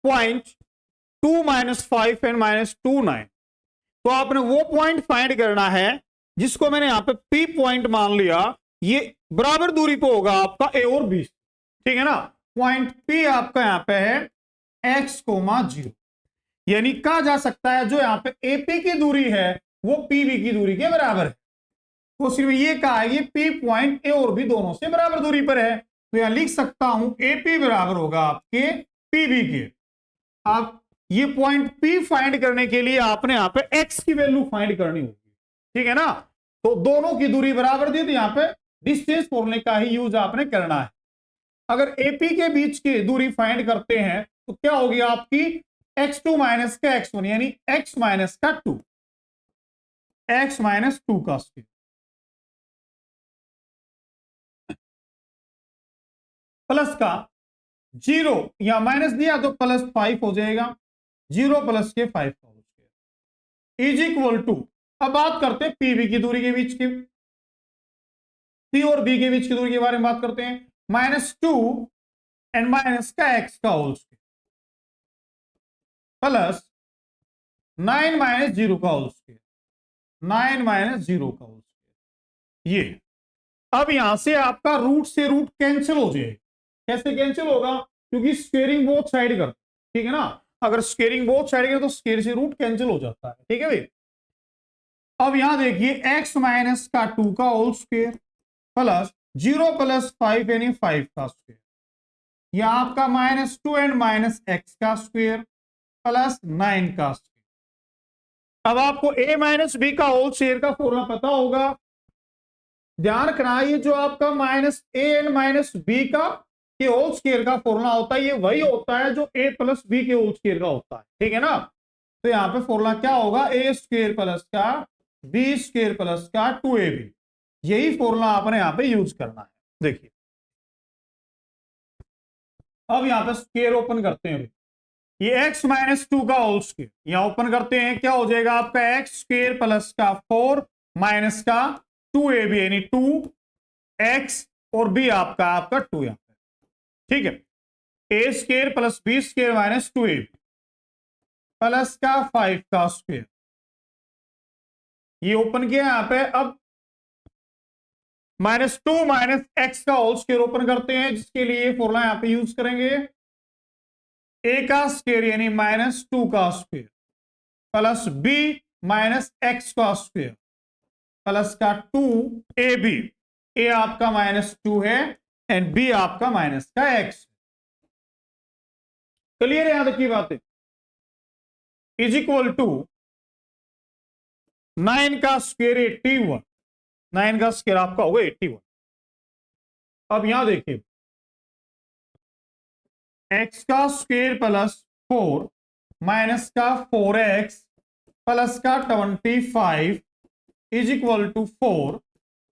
point 2 -5 and -2 9। तो आपने वो पॉइंट फाइंड करना है जिसको मैंने यहां पे P पॉइंट मान लिया, ये बराबर दूरी पे होगा आपका A और B। ठीक है ना, पॉइंट P आपका यहां पे है x,0। यानी कहा जा सकता है जो यहां पे AP की दूरी है वो PB की दूरी के बराबर है। तो सिर्फ ये कहा है ये P पॉइंट A और B दोनों से बराबर दूरी पर है, तो यहां लिख सकता हूं AP बराबर होगा आपके PB के। आप ये पॉइंट P फाइंड करने के लिए आपने यहां पे x की वैल्यू फाइंड करनी होगी। ठीक है ना, तो दोनों की दूरी बराबर दी, तो यहां पे डिस्टेंस फॉर्मूले का ही यूज आपने करना है। अगर AP के बीच की दूरी फाइंड करते हैं तो क्या होगी आपकी x2 माइनस का x1 यानी x माइनस का 2, x माइनस 2 का स्क्वायर प्लस का 0 या माइनस दिया तो +5 हो जाएगा, 0 प्लस के 5 का स्क्वायर इज इक्वल टू। अब बात करते हैं पीबी की दूरी के बीच की, P और B के बीच की दूरी के बारे में बात करते हैं, -2 एंड माइनस का x का होल स्क्वायर प्लस 9 - 0 का होल स्क्वायर, 9 - 0 का होल स्क्वायर। ये अब यहां से आपका रूट से रूट कैंसिल हो जाएगा। कैसे कैंसिल होगा? क्योंकि स्क्वेयरिंग बोथ साइड कर, ठीक है ना, अगर स्क्वेयरिंग बोथ साइड कर तो स्क्वेयर से रूट कैंसिल हो जाता है। ठीक है भाई, अब यहां देखिए x माइनस का 2 का होल स्क्वायर प्लस 0 + 5 यानी 5 का स्क्वायर, यह आपका -2 एंड -x का स्क्वायर प्लस 9 का स्क्वायर। अब आपको a माइनस b का होल स्क्वायर का फॉर्मूला पता होगा। ध्यान रखना ये जो आपका -a एंड -b का के होल स्क्वायर का फॉर्मूला होता है ये वही होता है जो a + b के होल स्क्वायर का होता है। ठीक है ना, तो यहां पे फॉर्मूला क्या होगा, a स्क्वायर प्लस का b स्क्वायर प्लस का 2ab। यही फॉर्मूला आपने यहां पे यूज करना है। देखिए अब यहां पे स्क्वायर ओपन करते हैं, ये x माइनस 2 का होल स्क्वायर यहां ओपन करते हैं, क्या हो जाएगा आपका x स्क्वायर प्लस का 4 माइनस का 2ab यानी 2x और b आपका 2 यहां पे। ठीक है, a square plus b square minus 2ab plus का 5 का स्क्वायर, ये ओपन किया यहां पे। अब -2 माइनस एक्स का होल स्क्वायर ओपन करते हैं, जिसके लिए फॉर्मूला यहां पे यूज करेंगे ए का स्क्वायर यानी -2 का square plus B minus X का स्क्वायर प्लस का 2 ए बी। ए आपका -2 है एंड बी आपका माइनस का एक्स। क्लियर है? याद की बात है। इज इक्वल टू 9 का स्क्वायर 81। 9 का स्क्वायर आपका होगा 81। अब यहां देखिए एक्स का स्क्वायर प्लस 4 माइनस का 4x प्लस का 25 इज इक्वल टू 4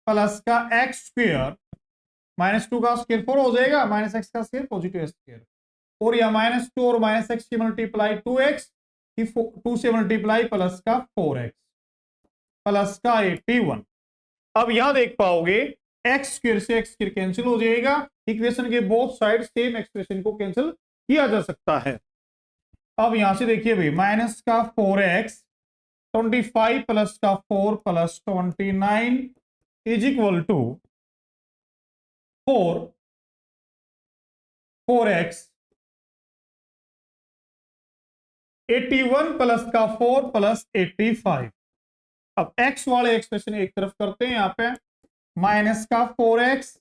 प्लस का एक्स स्क्वायर -2 का स्क्वायर 4 हो जाएगा, माइनस एक्स का स्क्वायर पॉजिटिव स्क्वायर, और या -2 और माइनस एक्स की मल्टीप्लाई 2x की 2 से मल्टीप्लाई प्लस का 4x प्लस का 81। अब यहां देख पाओगे एक्स स्क्वायर से एक्स स्क्वायर कैंसिल हो जाएगा। इक्वेशन के बोथ साइड सेम एक्सप्रेशन को कैंसिल किया जा सकता है। अब यहां से देखिए भाई माइनस का 4x 25 प्लस का 4 plus 29 is equal to 4x 81 plus का 4 प्लस 85। अब x वाले एक्सप्रेशन एक तरफ करते हैं, यहां पे माइनस का 4x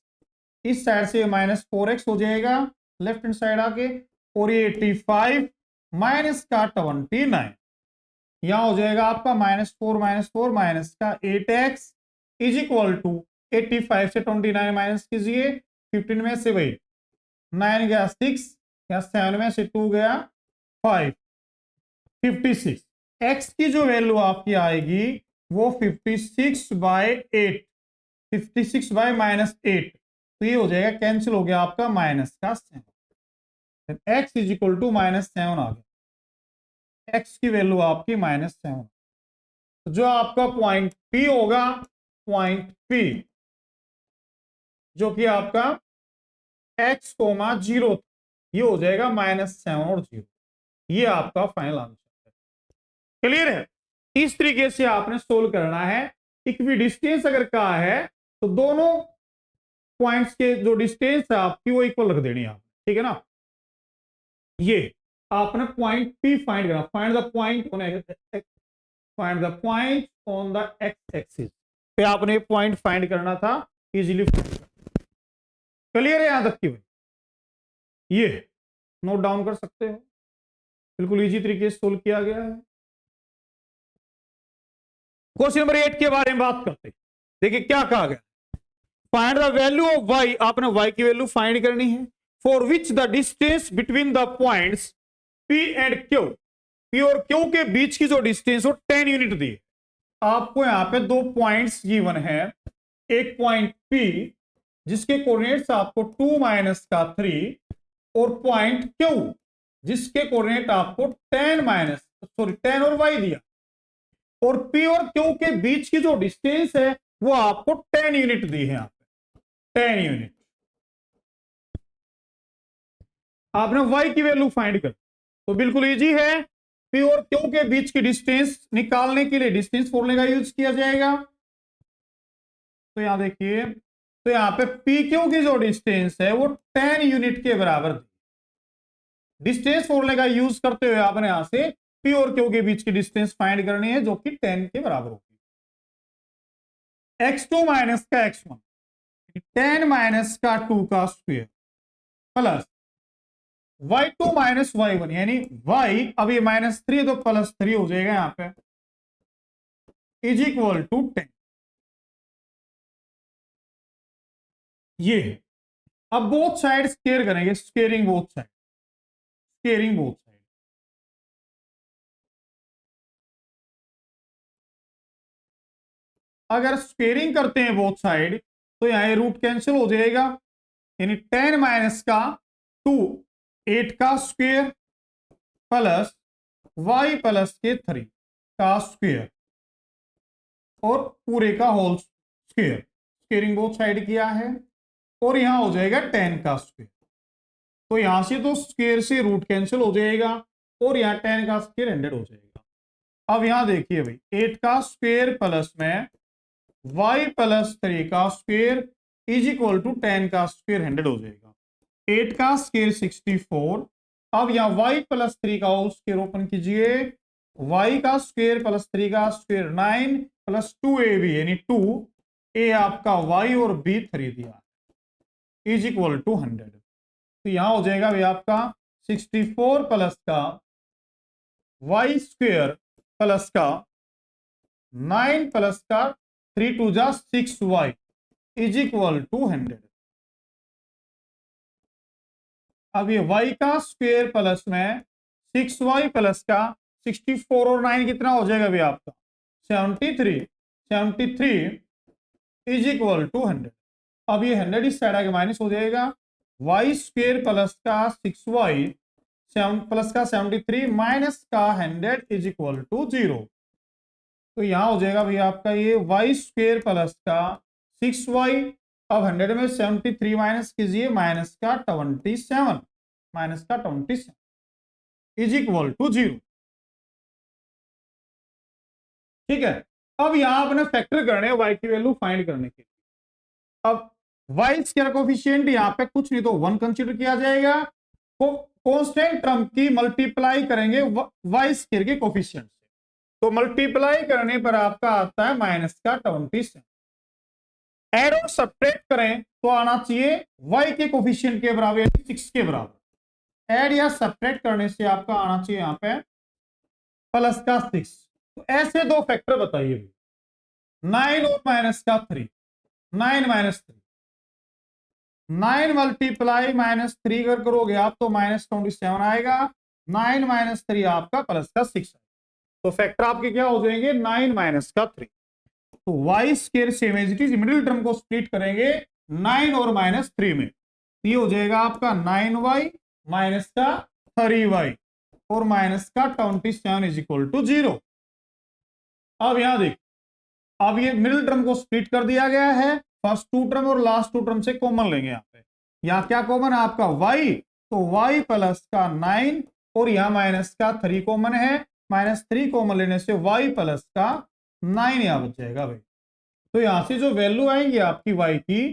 इस साइड से -4x हो जाएगा लेफ्ट हैंड साइड आके, और ये 85 माइनस का 29 यहां हो जाएगा आपका -4 माइनस का 8x इज इक्वल टू 85 से 29 माइनस कीजिए, 15 में से वही 9 गया 6 या 7 में से 2 गया 5, 56। x की जो वैल्यू आपकी आएगी वो 56/8, 56/-8, तो ये हो जाएगा कैंसिल हो गया आपका माइनस का 7। x इज इक्वल टू -7 आ गया, x की वैल्यू आपकी -7। तो जो आपका पॉइंट P होगा, पॉइंट P जो कि आपका x, 0 ये हो जाएगा -7 और 0। ये आपका फाइनल आंसर है। क्लियर है? इस तरीके से आपने सोल्व करना है। इक्वी डिस्टेंस अगर कहा है तो दोनों पॉइंट्स के जो डिस्टेंस है आपकी वो इक्वल रख देनी है आप, ठीक है ना। ये आपने पॉइंट P फाइंड करना, find the point on the x axis पे आपने पॉइंट फाइंड करना था इजीली। क्लियर है? यहां तक की भाई ये नोट डाउन कर सकते हो, बिल्कुल इजी तरीके से सोल्व किया गया है। क्वेश्चन नंबर 8 के बारे में बात करते हैं। देखिए क्या कहा गया, find the value of y। आपने y की वैल्यू फाइंड करनी है for which the distance between the points P and Q। P और Q के बीच की जो डिस्टेंस हो 10 यूनिट दी। आपको यहां पे दो पॉइंट्स गिवन है, एक पॉइंट P जिसके कोऑर्डिनेट्स आपको 2 माइनस का 3, और पॉइंट Q जिसके कोऑर्डिनेट आपको 10 और y दिया, और P और Q के बीच की जो डिस्टेंस है वो आपको 10 यूनिट दी है। यहां पे 10 यूनिट। आपने y की वैल्यू फाइंड कर, तो बिल्कुल इजी है। P और Q के बीच की डिस्टेंस निकालने के लिए डिस्टेंस फॉर्मूले का यूज किया जाएगा। तो यहां देखिए, तो यहां पे PQ की जो डिस्टेंस है वो 10 यूनिट के बराबर दी। डिस्टेंस फॉर्मूले का यूज करते हुए आपने यहां से P और Q के बीच की डिस्टेंस फाइंड करनी है जो कि 10 के बराबर होगी। x2 माइनस का x1 10 माइनस का 2 का square plus y2 minus y1 यानी y, अब ये -3 तो +3 हो जाएगा यहां पे, इज इक्वल टू 10। ये अब बोथ साइड स्क्वायर करेंगे, squaring both side, squaring both side. अगर स्क्वेयरिंग करते हैं बोथ साइड तो यहां रूट कैंसिल हो जाएगा, यानी 10 माइनस का 2 8 का स्क्वायर प्लस y प्लस के 3 का स्क्वायर और पूरे का whole square, squaring both side किया है, और यहां हो जाएगा 10 का स्क्वायर। तो यहां से तो स्क्वायर से रूट कैंसिल हो जाएगा और यहां 10 का स्क्वायर 100 हो जाएगा। अब यहां देखिए भाई 8 का स्क्वायर प्लस में y प्लस 3 का स्क्वेयर इज इक्वल टू 10 का स्क्वेयर 100 हो जाएगा। 8 का स्क्वेयर 64। अब यहाँ y प्लस 3 का होल स्क्वेयर ओपन कीजिए, y का स्क्वेयर प्लस 3 का स्क्वेयर 9 प्लस 2ab यानी 2 a आपका y और b 3 दिया इज इक्वल टू 100। तो यहां हो जाएगा भाई आपका 64 प्लस का y स्क्वेयर प्लस का 9 प्लस का 3 टू जा 6y इज इक्वल टू 100। अब ये y का स्क्वेयर प्लस में 6y प्लस का 64 और 9 कितना हो जाएगा भाई आपका 73। 73 इज इक्वल टू 100। अब ये 100 इस साइड आगे माइनस हो जाएगा, y स्क्वेयर प्लस का 6y प्लस का 73 माइनस का 100 इज इक्वल टू 0। तो यहां हो जाएगा भैया आपका ये y स्क्वेयर प्लस का 6y, अब 100 में 73 माइनस कीजिए, माइनस का 27 इज इक्वल टू 0। ठीक है। अब यहां अपने फैक्टर करने y की वैल्यू फाइंड करने के लिए, अब y स्क्वायर कोफिशिएंट यहां पे कुछ नहीं तो 1 कंसीडर किया जाएगा, कांस्टेंट टर्म की मल्टीप्लाई करेंगे y स्क्वायर के कोफिशिएंट से, तो मल्टीप्लाई करने पर आपका आता है माइनस का 27। एरो सब्ट्रैक्ट करें तो आना चाहिए y के कोफिशिएंट के बराबर यानी 6 के बराबर। ऐड या सब्ट्रैक्ट करने से आपका आना चाहिए यहां पे प्लस का 6। तो ऐसे दो फैक्टर बताइए, 9 और माइनस का 3, 9 माइनस 3, 9 मल्टीप्लाई माइनस 3 अगर करोगे आप तो माइनस 27 आएगा, 9 माइनस 3 आपका प्लस का 6 है। तो फैक्टर आपके क्या हो जाएंगे 9 माइनस का 3। तो y square same as it is, middle term को स्प्लिट करेंगे 9 और माइनस 3 में, ये हो जाएगा आपका 9y माइनस का 3y और माइनस का 27 इज इक्वल टू 0। अब यहां देख, अब ये मिडिल टर्म को स्प्लिट कर दिया गया है, फर्स्ट टू टर्म और लास्ट टू टर्म से कॉमन लेंगे यहाँ पे। यहाँ क्या कॉमन है आपका y, तो y प्लस का 9 और यहाँ माइनस का 3 कॉमन है, माइनस 3 कॉमन लेने से y प्लस का 9 यहाँ बच जाएगा भाई। तो यहां से जो वैल्यू आएंगी आपकी y की,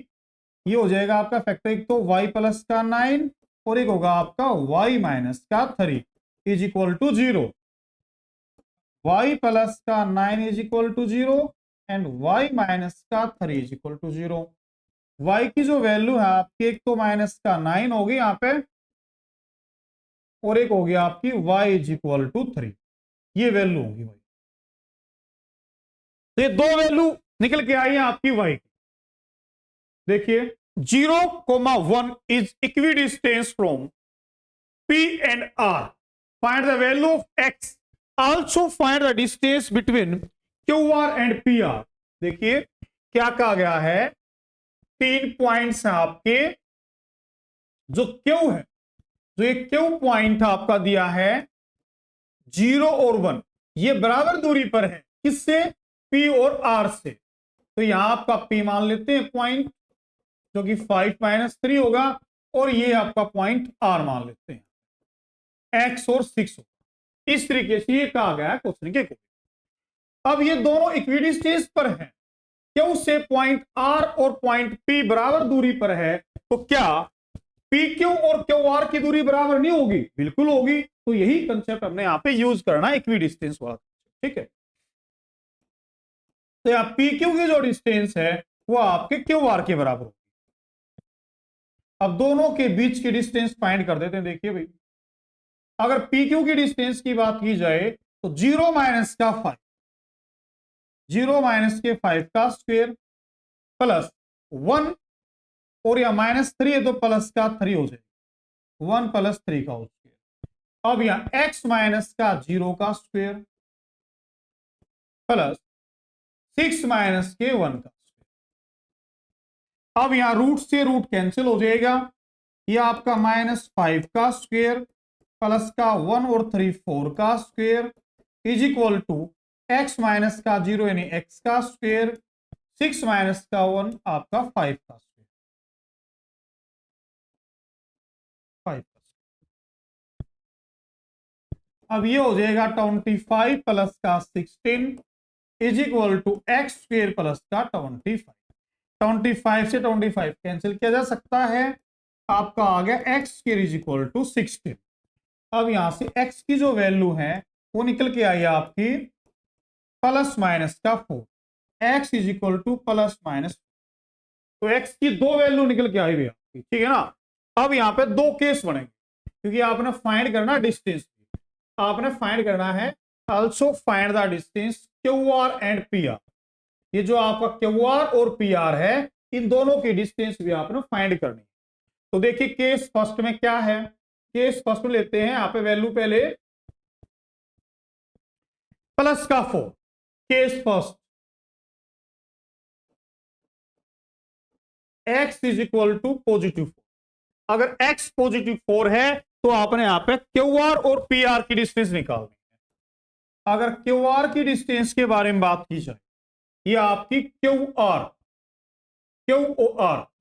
ये हो जाएगा आपका फैक्टर, एक तो y प्लस का 9 और एक होगा आपका y माइनस का 3 is equal to 0। y plus का 9 is equal to 0 and y minus का 3 इज इक्वल टू 0। y की जो वैल्यू है आपकी, एक तो माइनस का 9 होगी यहाँ पे और एक होगी आपकी y इज इक्वल टू 3, ये वैल्यू होगी भाई। तो ये दो वैल्यू निकल के आई है आपकी y की। देखिए 0,1 is equidistance from p and r, find the value of x, also find the distance between qr and pr। देखिए क्या कहा गया है, 3 पॉइंट्स हैं आपके, जो q है, जो एक q पॉइंट आपका दिया है 0 और 1, ये बराबर दूरी पर है किससे, p और r से। तो यहां आपका p मान लेते हैं पॉइंट, जो कि 5 माइनस 3 होगा, और ये आपका पॉइंट r मान लेते हैं, x और 6 होगा। इस तरीके से ये कहा गया है क्वेश्चन के। अब ये दोनों इक्विडिस्टेंस पर हैं, क्यों से पॉइंट r और पॉइंट p बराबर दूरी पर है, तो क्या PQ और QR की दूरी बराबर नहीं होगी, बिल्कुल होगी। तो यही कंसेप्ट हमने यहां पे यूज करना है इक्विडिस्टेंस वाला, ठीक है। तो यहां PQ की जो डिस्टेंस है वो आपके QR के बराबर होगी। अब दोनों के बीच की डिस्टेंस फाइंड कर देते हैं। देखिए भाई, अगर PQ की डिस्टेंस की बात की जाए तो 0 माइनस का 5, 0 माइनस के 5 का स्क्वायर प्लस 1 और या माइनस 3 है तो प्लस का 3 हो जाएगा, 1 प्लस 3 का स्क्वायर। अब यहां x माइनस का 0 का स्क्वायर प्लस 6 माइनस के 1 का स्क्वायर। अब यहां रूट से रूट कैंसिल हो जाएगा, यह आपका -5 का स्क्वायर प्लस का 1 और 3 4 का square is equal to x minus का 0 यानी x का स्क्वायर, 6 माइनस का 1 आपका 5 का स्क्वायर, 5 का स्क्वायर। अब ये हो जाएगा 25 प्लस का 16 is equal to X square plus का 25। 25 से 25 कैंसिल किया जा सकता है, आपका आ गया X square is equal to 16। अब यहां से एक्स की जो वैल्यू है वो निकल के आई आपकी प्लस माइनस का 4। X is equal two plus minus, तो एक्स की दो वैल्यू निकल के आई हुई आपकी, ठीक है ना। अब यहाँ पे दो केस बनेंगे, क्योंकि आपने फाइंड करना डिस्टेंस, आपने फाइंड करना है also find the distance Q R and P R. ये जो आपका क्यू आर और पी आर है, इन दोनों की डिस्टेंस भी आपने फाइंड करनी है। तो देखिए केस फर्स्ट में क्या है, केस फर्स्ट में लेते हैं यहाँ पे वैल्यू पहले प्लस का 4। Case first x is equal to positive 4। अगर x पॉजिटिव 4 है तो आपने यहां पे क्यू आर और पी आर की डिस्टेंस निकालनी है। अगर क्यू आर की डिस्टेंस के बारे में बात की जाए, ये आपकी क्यू आर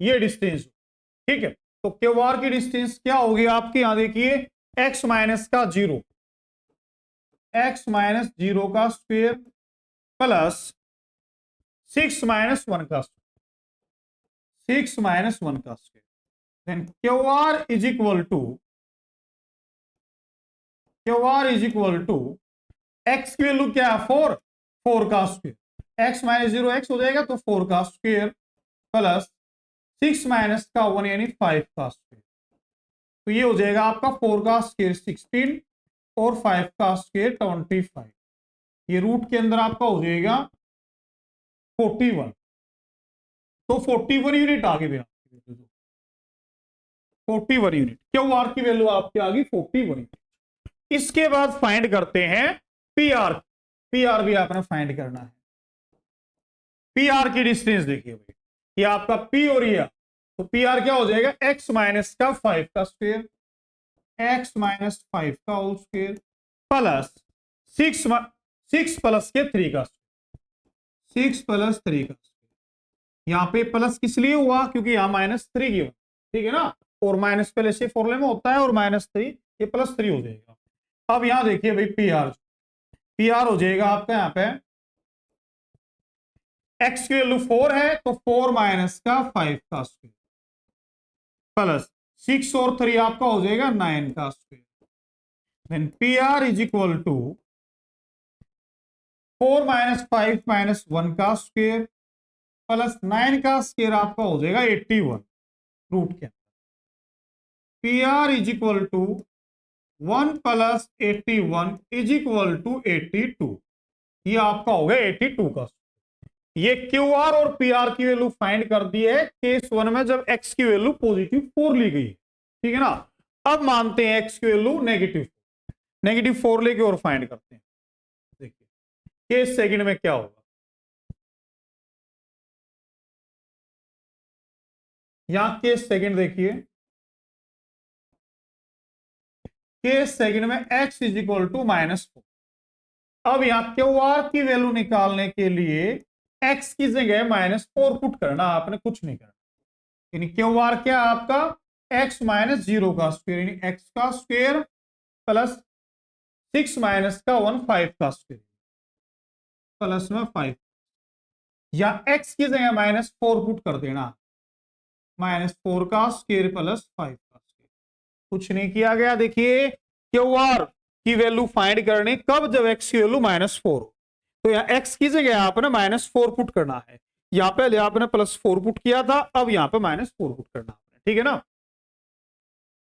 ये डिस्टेंस, ठीक है। तो क्यू आर की डिस्टेंस क्या होगी आपकी, यहां देखिए x माइनस का 0, x माइनस 0 का स्क्वेयर प्लस 6 माइनस 1 का स्क्वेयर, 6 माइनस 1 का square. Then Q R is equal to X की वैल्यू क्या है 4, 4 का स्क्वेयर, एक्स माइनस 0 एक्स हो जाएगा तो 4 का स्क्वेयर प्लस 6 माइनस का 1 यानी 5 का स्क्वेयर। तो ये हो जाएगा आपका 4 का स्क्वेयर 16 और 5 का स्क्वेयर 25। ये रूट के अंदर आपका हो जाएगा 41। तो 41 यूनिट आ गई भैया, 41 यूनिट क्यू आर की वैल्यू आपकी आ गई 41 यूनिट। इसके बाद फाइंड करते हैं पी आर। पी आर भी आपने फाइंड करना है। पी आर की डिस्टेंस देखिए भाई, ये आपका पी और ये, तो पी आर क्या हो जाएगा एक्स माइनस का 5 का स्क्वेयर, एक्स माइनस 5 का होल स्क्वेयर प्लस 6 प्लस के 3 का स्क्वेयर, 6 प्लस 3 का स्क्वेयर। यहां पे प्लस किस लिए हुआ, क्योंकि यहां -3 की, ठीक है ना, और माइनस पहले से फॉर्मूले में होता है, और -3 ये +3 हो जाएगा। अब यहां देखिए भाई पी आर हो जाएगा आपका यहां पे एक्स की वैल्यू 4 है तो 4 माइनस का 5 का स्क्वायर प्लस 6 और 3 आपका हो जाएगा 9 का square. Then P R is equal to 4 minus 5 minus 1 का स्क्वायर प्लस 9 का स्क्वायर आपका हो जाएगा 81 रूट के अंदर। P R is equal to 1 plus 81 is equal to 82। ये आपका हो गया 82 का। ये क्यू आर और पी आर की वैल्यू फाइंड कर दी है केस 1 में, जब एक्स की वैल्यू पॉजिटिव 4 ली गई, ठीक है ना। अब मानते हैं एक्स की वैल्यू नेगेटिव 4 लेके और फाइंड करते हैं। देखिए केस सेकंड में क्या होगा, यहां केस सेकंड देखिए, केस सेकंड में x इज इक्वल टू -4। अब यहां क्यू आर की वैल्यू निकालने के लिए x की जगह -4 पुट करना, आपने कुछ नहीं करना। यानी क्यू आर क्या आपका x माइनस 0 का स्क्वायर, यानी x का स्क्वायर प्लस 6 माइनस का 1 5 का स्क्वायर प्लस में 5, या x की जगह -4 पुट कर देना, -4 का स्क्वायर प्लस 5 का स्क्वायर। कुछ नहीं किया गया। देखिए क्यू आर की वैल्यू फाइंड करनी कब, जब x की वैल्यू -4, तो यहाँ x की जगह आपने -4 पुट करना है। यहाँ पहले आपने +4 पुट किया था, अब यहाँ पे -4 पुट करना आपने, ठीक है ना।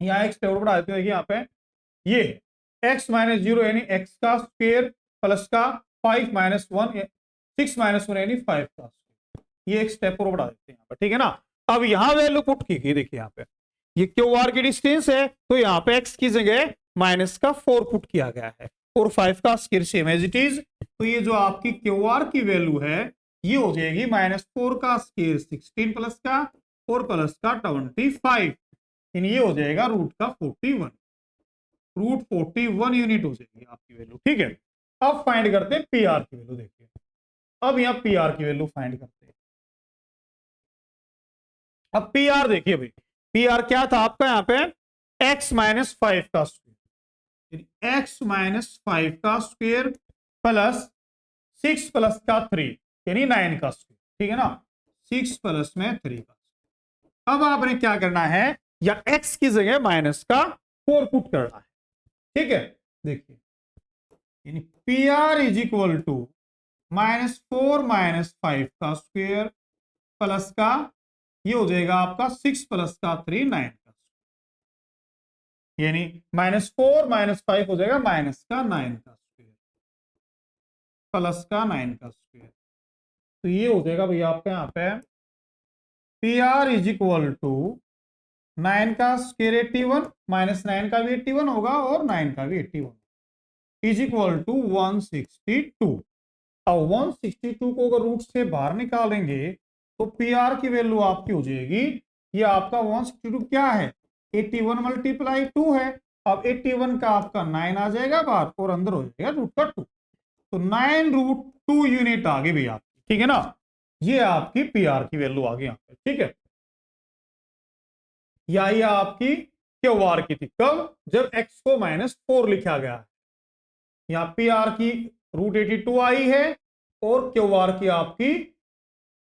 यहाँ एक स्टेप और बढ़ा देते हैं, यहाँ पे ये x माइनस 0 यानी x का स्क्वायर प्लस का 5 माइनस 1 6 माइनस 1 यानी 5 का स्क्वायर। ये एक स्टेप और बढ़ा देते हैं यहाँ पे, ठीक है ना। अब यहाँ वैल्यू पुट की गई, देखिए यहाँ पे ये क्यू आर की डिस्टेंस है, तो यहाँ पे x की जगह -4 पुट किया गया है और 5 का square same as it is. तो ये जो आपकी क्यू आर की वैल्यू है ये हो जाएगी -4 का स्क्वायर 16 प्लस का और प्लस का 25, ये हो जाएगा रूट का 41, रूट 41 यूनिट हो जाएगी आपकी वैल्यू, ठीक है। अब फाइंड करते हैं पी आर की वैल्यू। देखिए अब यहाँ पी आर की वैल्यू फाइंड करते हैं। अब पी आर देखिए भाई, पी आर क्या था आपका यहाँ पे x माइनस 5 का स्क्वायर, x माइनस 5 का स्क्वायर प्लस 6 प्लस का 3 यानी 9 का स्क्वायर, ठीक है ना, 6 प्लस में 3 का। अब आपने क्या करना है, या x की जगह माइनस का 4 पुट करना है, ठीक है। देखिए यानी P R is equal to -4 -5 का स्क्वायर प्लस का, ये हो जाएगा आपका 6 प्लस का 3 9 का, यानी -4 -5 हो जाएगा माइनस का 9 का स्क्वायर प्लस का 9 का स्क्वायर। तो ये हो जाएगा भैया आपका यहाँ पे P R is equal to 9 का स्क्वायर 81 -9 का भी 81 होगा और 9 का भी 81 इज इक्वल टू 162। अब 162 को अगर रूट से बाहर निकालेंगे तो पी आर की वैल्यू आपकी हो जाएगी, ये आपका 162 क्या है, 81 मल्टीप्लाई 2 है। अब 81 का आपका 9 आ जाएगा बाहर और अंदर हो जाएगा रूट का 2, तो 9√2 यूनिट आ गई भैया, ठीक है ना। ये आपकी पी आर की वैल्यू आ गई यहाँ पे, ठीक है। या ये आपकी क्यू आर की थी, कब, जब x को -4 लिखा गया है। यहाँ पी आर की √82 आई है और क्यू आर की आपकी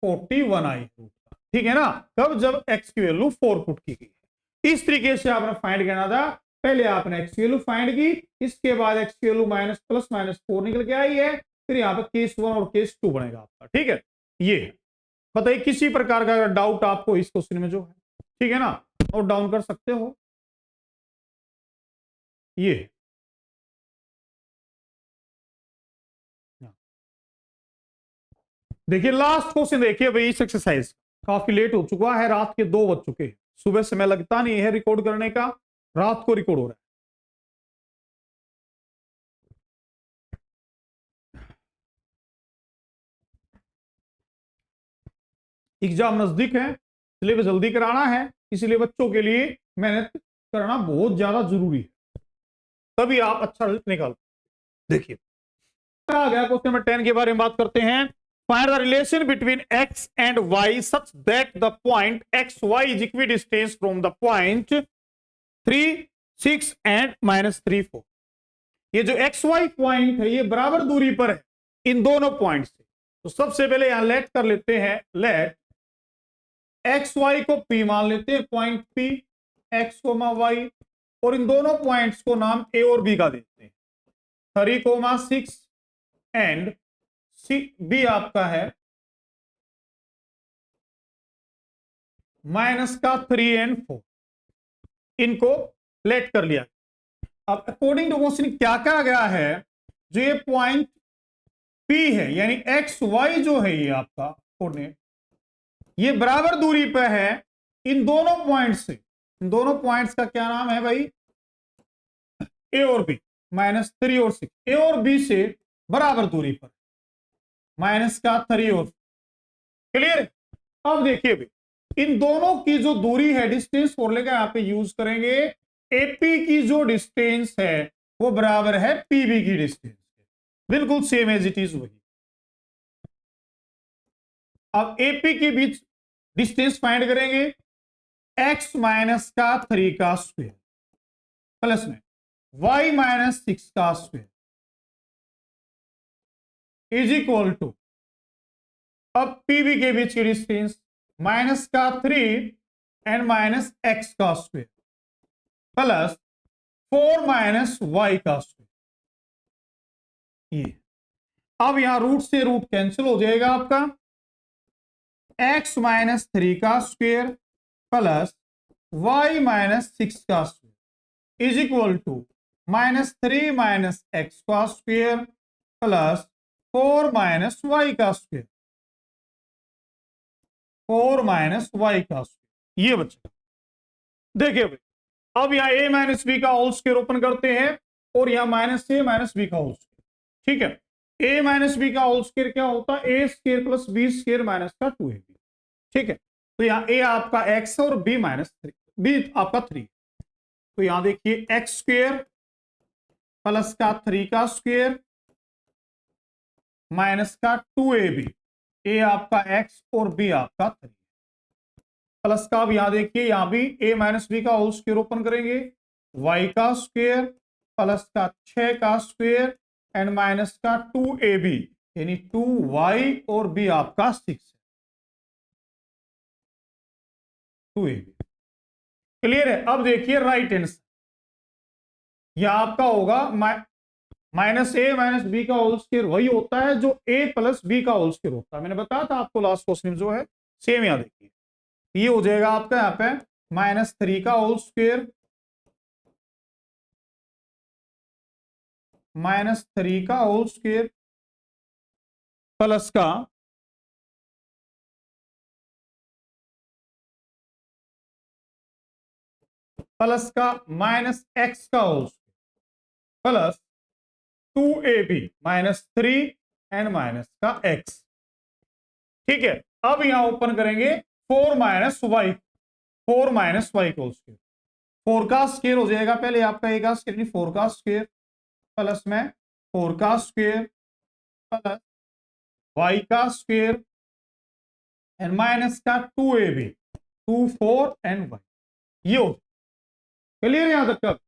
41 आई है, ठीक है ना, कब, जब x की वैल्यू 4 पुट की गई। इस तरीके से आपने फाइंड करना था, पहले आपने x की वैल्यू फाइंड की, इसके बाद x की वैल्यू +-4 निकल के आई है, फिर यहाँ पे केस 1 और केस 2 बनेगा आपका, ठीक है। ये बताइए किसी प्रकार का अगर डाउट आपको इस क्वेश्चन में जो है, ठीक है ना, नोट डाउन कर सकते हो। ये देखिए लास्ट क्वेश्चन देखिए भाई, इस एक्सरसाइज काफी लेट हो चुका है, रात के 2 बज चुके हैं, सुबह समय लगता नहीं है रिकॉर्ड करने का, रात को रिकॉर्ड हो रहा है। एग्जाम नजदीक है, सिलेबस जल्दी कराना है, इसलिए बच्चों के लिए मेहनत करना बहुत ज्यादा जरूरी है, तभी आप अच्छा रिजल्ट निकाल। देखिए आ गया क्वेश्चन नंबर 10 के बारे में बात करते हैं। Find the relation between x and y such that the point X Y is equidistance from the point 3 6 and -3 4। ये जो एक्स वाई पॉइंट है ये बराबर दूरी पर है इन दोनों पॉइंट से। तो सबसे पहले यहां लेट कर लेते हैं, लेट एक्स वाई को P मान लेते हैं, पॉइंट P x, y, और इन दोनों पॉइंट्स को नाम A और B का देते हैं, 3, 6 एंड B आपका है -3 और 4। इनको लेट कर लिया। अब अकॉर्डिंग टू क्वेश्चन क्या कहा गया है, जो ये पॉइंट P है यानी एक्स वाई जो है ये आपका कोऑर्डिनेट, ये बराबर दूरी पे है इन दोनों पॉइंट से। इन दोनों पॉइंट्स का क्या नाम है भाई, A और B, -3 और 6, A और B से बराबर दूरी पर, -3 और 4। क्लियर। अब देखिए भाई इन दोनों की जो दूरी है, डिस्टेंस फॉर्मूले का यहां पे यूज करेंगे, एपी की जो डिस्टेंस है वो बराबर है पीबी की डिस्टेंस, बिल्कुल सेम एज इट इज वही। अब एपी के बीच डिस्टेंस फाइंड करेंगे, x-3 का स्क्वायर प्लस में y-6 का स्क्वायर इज इक्वल टू, अब पीबी के बीच की डिस्टेंस -3 एंड -x का स्क्वायर प्लस 4 -y का स्क्वायर। ये अब यहां रूट से रूट कैंसिल हो जाएगा आपका, x-3 का स्क्वायर प्लस y-6 का square is equal to -3 x का स्क्वायर प्लस 4 -y का स्क्वायर, 4 -y का स्क्वायर। ये बच्चे देखिए भाई, अब यहां a-b का होल स्क्वायर ओपन करते हैं और यहां -a-b का होल स्क्वायर, ठीक है। a-b का होल स्क्वायर क्या होता है, a square plus b square minus का 2ab, ठीक है। तो यहां a आपका x और b -3, b आपका 3, तो यहां देखिए x स्क्वायर प्लस का 3 का स्क्वायर माइनस का 2ab, a आपका x और b आपका 3 प्लस का, अब यहां देखिए यहां भी a-b का होल स्क्वायर ओपन करेंगे, y का स्क्वायर प्लस का 6 का स्क्वायर एंड माइनस का 2ab, यानी 2y और b आपका 6 है, 2ab। क्लियर है। अब देखिए राइट हैंड, यह आपका होगा माइनस ए माइनस बी का होल स्क्वायर वही होता है जो ए प्लस बी का होल स्क्वायर होता है। मैंने बताया था आपको लास्ट क्वेश्चन जो है सेम। याद देखिए ये हो जाएगा आपका यहाँ पे -3 का होल स्क्वायर -3 का होल स्क्वायर प्लस का -x का whole square plus 2ab -3 and minus का x। ठीक है। अब यहां ओपन करेंगे 4 माइनस वाई का होल स्क्वायर। 4 का स्क्वायर हो जाएगा पहले आपका ए का स्क्वायर 4 का स्क्वायर प्लस में 4 का स्क्वायर प्लस y का स्क्वायर एंड माइनस का 2ab 2 4 एंड y। ये हो क्लियर यहां तक।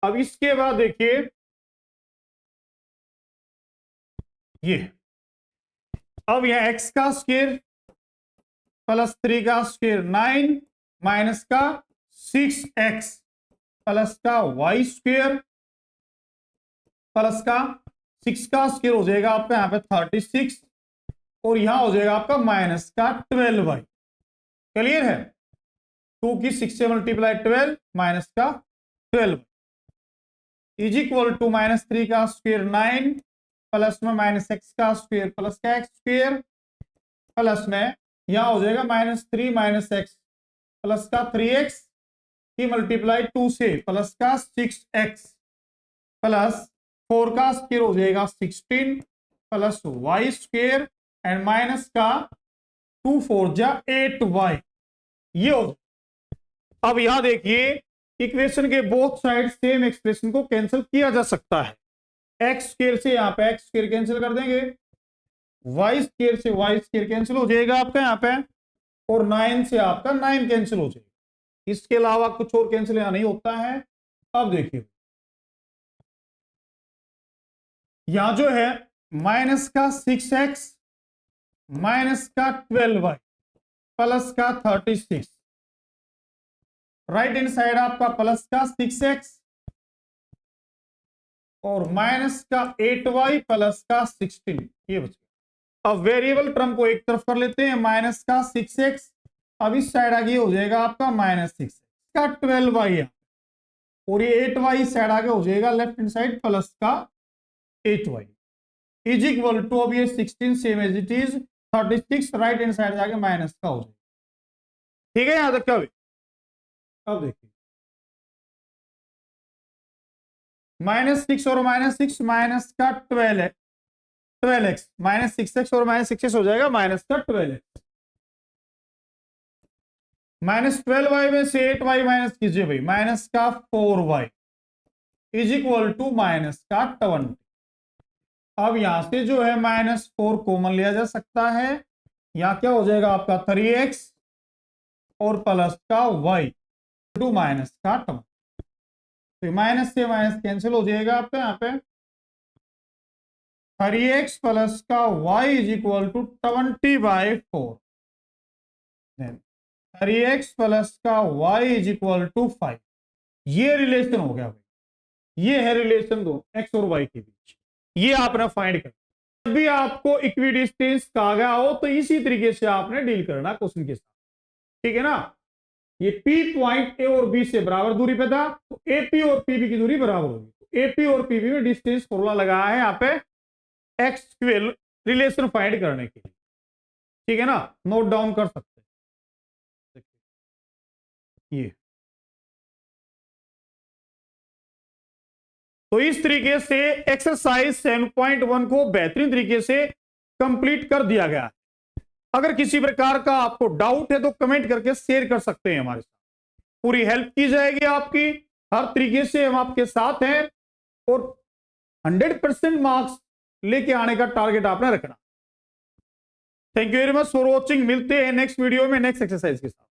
अब इसके बाद देखिए ये, अब यह x का स्क्वायर प्लस 3 का स्क्वायर 9 माइनस का 6x प्लस का y स्क्वायर प्लस का 6 का स्क्वायर हो जाएगा आपका यहां पे 36 और यहां हो जाएगा आपका माइनस का 12y। क्लियर है। 2 की 6 से मल्टीप्लाई 12 माइनस का 12 इज इक्वल टू -3 का स्क्वायर 9 प्लस में -x का स्क्वायर प्लस का x स्क्वायर प्लस में यहां हो जाएगा -3 -x प्लस का 3x की मल्टीप्लाई 2 से प्लस का 6x प्लस 4 का स्क्वायर हो जाएगा 16 plus y square and minus का 2 4 जा 8y। ये हो। अब यहां देखिए इक्वेशन के बोथ साइड सेम एक्सप्रेशन को कैंसिल किया जा सकता है। एक्स स्क्वायर से यहां पे एक्स स्क्वायर कैंसिल कर देंगे, वाई स्क्वायर से वाई स्क्वायर कैंसिल हो जाएगा आपका यहां पे, और 9 से आपका 9 कैंसिल हो जाएगा। इसके अलावा कुछ और कैंसिल यहां नहीं होता है। अब देखिए यहां जो है माइनस का 6x माइनस का 12y प्लस का 36, राइट हैंड साइड आपका प्लस का 6x और माइनस का 8y प्लस का 16, ये बच गया। अब वेरिएबल टर्म को एक तरफ कर लेते हैं, माइनस का 6x, अब इस साइड आगे हो जाएगा आपका -6x का 12y और ये 8y साइड आगे हो जाएगा लेफ्ट हैंड साइड प्लस का 8y इज इक्वल टू, अब ये 16 same as it is 36 right hand side जाके माइनस का हो जाएगा। ठीक है यहां तक क्या। अब देखिए -6 और -6 माइनस का 12x -6x और -6x हो जाएगा माइनस का 12x, -12y में से 8y माइनस कीजिए भाई, माइनस का 4y is equal to minus का 20। अब यहां से जो है -4 कॉमन लिया जा सकता है, यहां क्या हो जाएगा आपका 3x और प्लस का y टू माइनस का 20। तो माइनस से माइनस कैंसिल हो जाएगा आपका यहाँ पे, 3x प्लस का y is equal to 20/4, 3x plus का y इज इक्वल टू 5। ये रिलेशन हो गया भाई, ये है रिलेशन दो x और y के बीच, ये आपने फाइंड कर। जब भी आपको इक्विडिस्टेंस कहा गया हो तो इसी तरीके से आपने डील करना क्वेश्चन के साथ। ठीक है ना। ये P पॉइंट A और B से बराबर दूरी पे था तो AP और PB की दूरी बराबर होगी। तो AP और PB में डिस्टेंस फॉर्मूला लगाया है यहाँ पे एक्स स्क्वायर रिलेशन फाइंड करने के लिए। ठीक है ना, नोट डाउन कर सकते हैं ये। तो इस तरीके से एक्सरसाइज 7.1 को बेहतरीन तरीके से कंप्लीट कर दिया गया है। अगर किसी प्रकार का आपको डाउट है तो कमेंट करके शेयर कर सकते हैं हमारे साथ, पूरी हेल्प की जाएगी आपकी, हर तरीके से हम आपके साथ हैं और 100% मार्क्स लेके आने का टारगेट आपने रखना। Thank you very much for watching. मिलते हैं नेक्स्ट वीडियो में नेक्स्ट एक्सरसाइज के साथ।